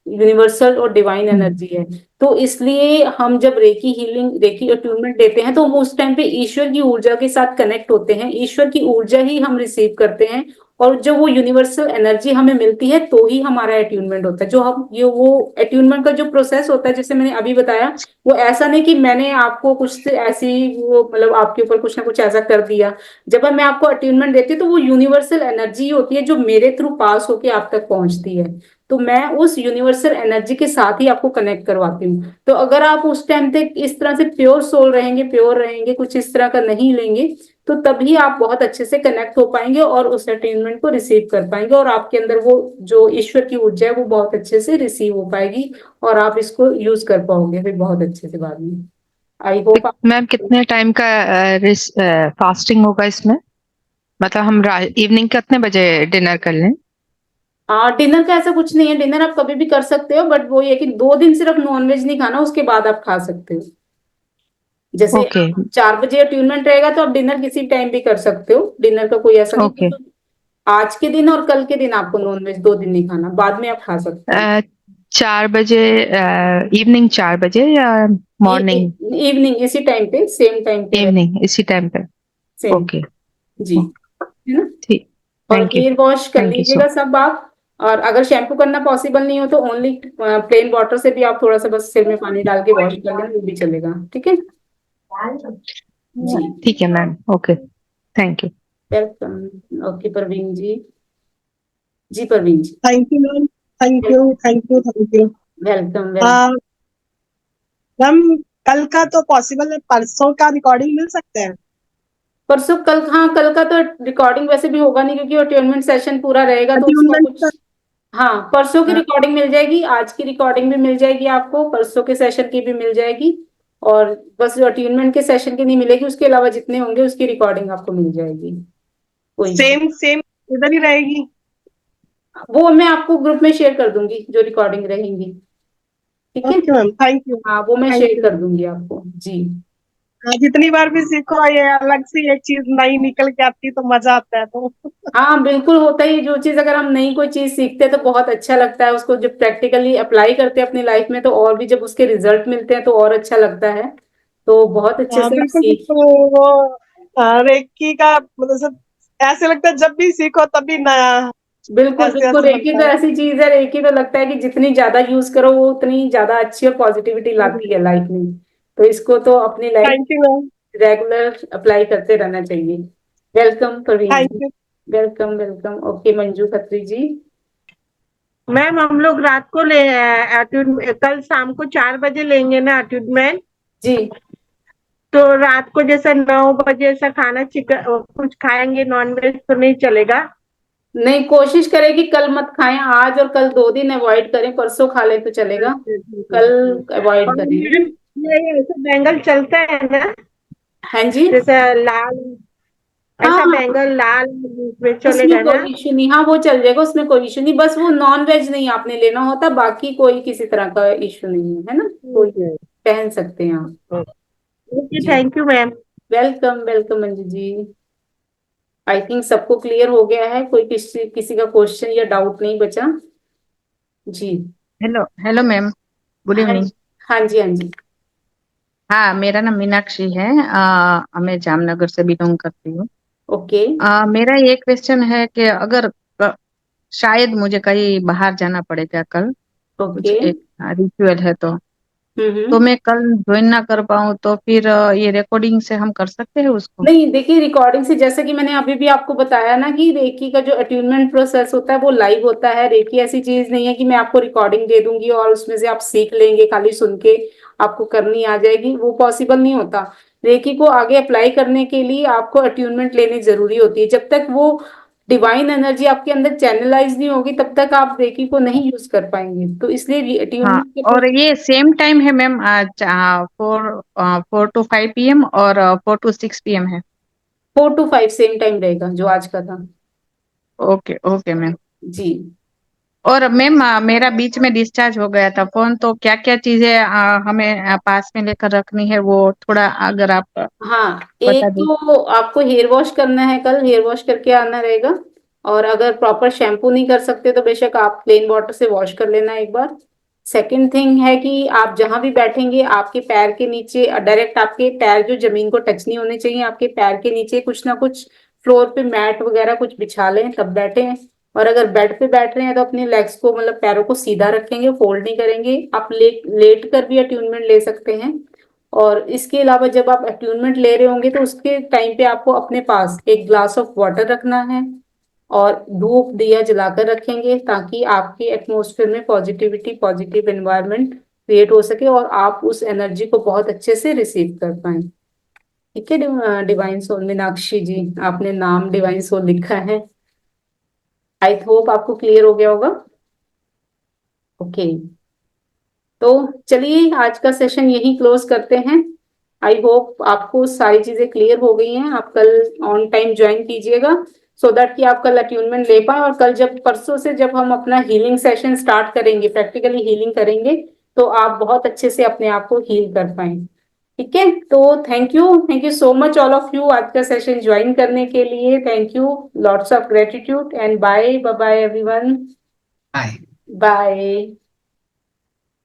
यूनिवर्सल और डिवाइन हम्म। एनर्जी है। तो इसलिए हम जब रेकी हीलिंग, रेकी अट्यूनमेंट देते हैं, तो हम उस टाइम पे ईश्वर की ऊर्जा के साथ कनेक्ट होते हैं, ईश्वर की ऊर्जा ही हम रिसीव करते हैं। और जब वो यूनिवर्सल एनर्जी हमें मिलती है तो ही हमारा अट्यूनमेंट होता है। जो हम ये वो अट्यूनमेंट का जो प्रोसेस होता है, जैसे मैंने अभी बताया, वो ऐसा नहीं कि मैंने आपको कुछ से ऐसी वो मतलब आपके ऊपर कुछ ना कुछ ऐसा कर दिया। जब मैं आपको अट्यूनमेंट देती हूँ तो वो यूनिवर्सल एनर्जी होती है जो मेरे थ्रू पास होके आप तक पहुंचती है। तो मैं उस यूनिवर्सल एनर्जी के साथ ही आपको कनेक्ट करवाती हूँ। तो अगर आप उस टाइम तक इस तरह से प्योर सोल रहेंगे, प्योर रहेंगे, कुछ इस तरह का नहीं लेंगे, तो तभी आप बहुत अच्छे से कनेक्ट हो पाएंगे और उस अटेनमेंट को रिसीव कर पाएंगे, और आपके अंदर वो जो ईश्वर की ऊर्जा है वो बहुत अच्छे से रिसीव हो पाएगी। और आप इसको यूज कर पाओगे फिर बहुत अच्छे से बाद में। आई होप आप। मैम कितने टाइम का फास्टिंग होगा इसमें? मतलब हम इवनिंग कितने बजे डिनर कर लें? डिनर का ऐसा कुछ नहीं है, डिनर आप कभी भी कर सकते हो, बट वो ये कि 2 दिन सिर्फ नॉनवेज नहीं खाना, उसके बाद आप खा सकते हो। जैसे ओके। 4 बजे अट्यूनमेंट रहेगा तो आप डिनर किसी टाइम भी कर सकते हो, डिनर का कोई ऐसा नहीं। ओके। आज के दिन और कल के दिन आपको नॉनवेज 2 दिन नहीं खाना, बाद में आप खा सकते हो। 4 बजे, इवनिंग 4 बजे या ये मॉर्निंग? इवनिंग इसी टाइम पे, सेम टाइम पे रहे। इवनिंग इसी टाइम पे? सेम। ओके। जी, है ना। ठीक। और थैंक यू। हेयर वॉश कर थैंक यू सो। लीजिएगा सब आप। और अगर शैम्पू करना पॉसिबल नहीं हो तो ओनली प्लेन वाटर से भी आप थोड़ा सा बस सिर में पानी डाल के वॉश कर लेना, वो भी चलेगा, ठीक है। जी, ठीक है ma'am, okay. Thank you. Welcome. Okay Parveen ji. जी Parveen ji. Thank you ma'am. Thank you, thank you, thank you. Welcome welcome. Ma'am, कल का तो पॉसिबल है, परसों का रिकॉर्डिंग मिल सकते हैं? परसों कल, हाँ कल का तो रिकॉर्डिंग वैसे भी होगा नहीं क्योंकि अटेनमेंट सेशन पूरा रहेगा, तो उसका अट्यूनमेंट कुछ। का। हाँ, परसों की हाँ, रिकॉर्डिंग मिल जाएगी, आज की रिकॉर्डिंग भी मिल जाएगी आपको, परसों के सेशन की भी मिल जाएगी। और बस जो अट्यूनमेंट के सेशन की नहीं मिलेगी, उसके अलावा जितने होंगे उसकी रिकॉर्डिंग आपको मिल जाएगी। कोई issue। सेम सेम इधर ही रहेगी। वो मैं आपको ग्रुप में शेयर कर दूंगी जो रिकॉर्डिंग रहेंगी, ठीक है। Okay ma'am, thank you. हाँ, वो मैं थैंक शेयर यू। कर दूंगी आपको जी। जितनी बार भी सीखो, ये अलग से एक चीज नई निकल के आती है तो मजा आता है तो। हाँ बिल्कुल, होता ही जो चीज, अगर हम नई कोई चीज सीखते हैं तो बहुत अच्छा लगता है, उसको जब प्रैक्टिकली अप्लाई करते हैं अपनी लाइफ में तो और भी, जब उसके रिजल्ट मिलते हैं तो और अच्छा लगता है। तो बहुत अच्छे हाँ से आप बिल्कुल सीख। बिल्कुल। वो रेकी का मतलब सब ऐसे लगता है जब भी सीखो तभी नया। बिल्कुल ऐसे बिल्कुल, ऐसे रेकी लगता तो है। ऐसी चीज है, रेकी तो लगता है कि जितनी ज्यादा यूज करो वो उतनी ज्यादा अच्छी और पॉजिटिविटी लाती है लाइफ में। तो इसको तो अपनी life thank you ma'am. Regular apply करते रहना चाहिए। वेलकम प्रवीण थैंक जी। You welcome welcome. Okay Manju Khatri ji. Ma'am. हम लोग रात को ले कल शाम को 4 बजे लेंगे ना अटूटमेंट। जी तो रात को जैसे 9 बजे ऐसा खाना चिकन कुछ खाएंगे, नॉनवेज तो नहीं चलेगा। नहीं, कोशिश करें कि कल मत खाएं, आज और कल 2 दिन अवॉइड करें, परसों खा लें तो चलेगा। अच्छा, ठीक है। कल और अवॉइड करें, है मैम ना? ये ऐसा बैंगल चलता है ना, हाँ जी। जैसे लाल, हाँ ऐसा हाँ, बैंगल लाल में उसमें चलेगा ना? कोई इशू नहीं, हाँ वो चल जाएगा, उसमें कोई इशू नहीं, बस वो नॉन वेज नहीं आपने लेना होता, बाकी कोई किसी तरह का इशू नहीं है ना? कोई ठीक है। पहन सकते हैं आप। ओके, जी। Thank you ma'am. Welcome welcome Manju ji. I think सबको क्लियर हो गया है, कोई किसी किसी का क्वेश्चन या डाउट नहीं बचा। जी। हेलो हेलो मैम, गुड हाँ इवनिंग। जी हाँ जी हाँ जी। हाँ, मेरा नाम मीनाक्षी है। मैं जामनगर से बिलोंग करती हूँ। ओके मेरा ये क्वेश्चन है कि अगर शायद मुझे कहीं बाहर जाना पड़ेगा कल, कुछ ओके। एक रिचुअल है तो हम्म। मैं कल ज्वाइन ना कर पाऊँ तो फिर ये रिकॉर्डिंग से हम कर सकते हैं उसको? नहीं देखिए, रिकॉर्डिंग से जैसे कि मैंने अभी भी आपको बताया ना कि रेकी का जो अट्यूनमेंट प्रोसेस होता है वो लाइव होता है। रेकी ऐसी चीज नहीं है कि मैं आपको रिकॉर्डिंग दे दूंगी और उसमें से आप सीख लेंगे, खाली सुन के आपको करनी आ जाएगी, वो पॉसिबल नहीं होता। रेकी को आगे अप्लाई करने के लिए आपको अट्यूनमेंट लेनी जरूरी होती है। जब तक वो डिवाइन एनर्जी आपके अंदर चैनलाइज नहीं होगी तब तक आप रेकी को नहीं यूज कर पाएंगे, तो इसलिए हाँ, अट्यूनमेंट के और ये सेम टाइम है मैम, 4 to 5 PM और 4 to 6 PM है? 4 to 5 सेम टाइम रहेगा जो आज का था। Okay okay ma'am. जी। और मैम मेरा बीच में डिस्चार्ज हो गया था फोन, तो क्या क्या चीजें हमें पास में लेकर रखनी है वो थोड़ा अगर आप हाँ, बता एक दें। तो आपको हेयर वॉश करना है, कल हेयर वॉश करके आना रहेगा। और अगर प्रॉपर शैम्पू नहीं कर सकते तो बेशक आप प्लेन वाटर से वॉश कर लेना एक बार। सेकंड थिंग है कि आप जहां भी बैठेंगे आपके पैर के नीचे डायरेक्ट आपके पैर जो जमीन को टच नहीं होने चाहिए, आपके पैर के नीचे कुछ ना कुछ फ्लोर पे मैट वगैरह कुछ बिछा लें तब बैठे। और अगर बेड पे बैठ रहे हैं तो अपने लेग्स को मतलब पैरों को सीधा रखेंगे, फोल्ड नहीं करेंगे। आप लेट कर भी अट्यूनमेंट ले सकते हैं। और इसके अलावा जब आप अट्यूनमेंट ले रहे होंगे तो उसके टाइम पे आपको अपने पास एक ग्लास ऑफ वाटर रखना है और धूप दिया जलाकर रखेंगे ताकि आपके एटमॉस्फेयर में पॉजिटिविटी पॉजिटिव एनवायरनमेंट क्रिएट हो सके और आप उस एनर्जी को बहुत अच्छे से रिसीव कर पाए। ठीक है डिवाइन सोल मीनाक्षी जी, आपने नाम डिवाइन सोल लिखा है। आई होप आपको क्लियर हो गया होगा। ओके, तो चलिए आज का सेशन यही क्लोज करते हैं। आई होप आपको सारी चीजें क्लियर हो गई हैं। आप कल ऑन टाइम ज्वाइन कीजिएगा सो दैट कि आप कल अट्यूनमेंट ले पाए और कल जब परसों से जब हम अपना हीलिंग सेशन स्टार्ट करेंगे, प्रैक्टिकली हीलिंग करेंगे, तो आप बहुत अच्छे से अपने आप को हील कर पाए। ठीक है, तो thank you so much all of you आज का सेशन ज्वाइन करने के लिए। Thank you, lots of gratitude and bye bye everyone. Bye. Bye.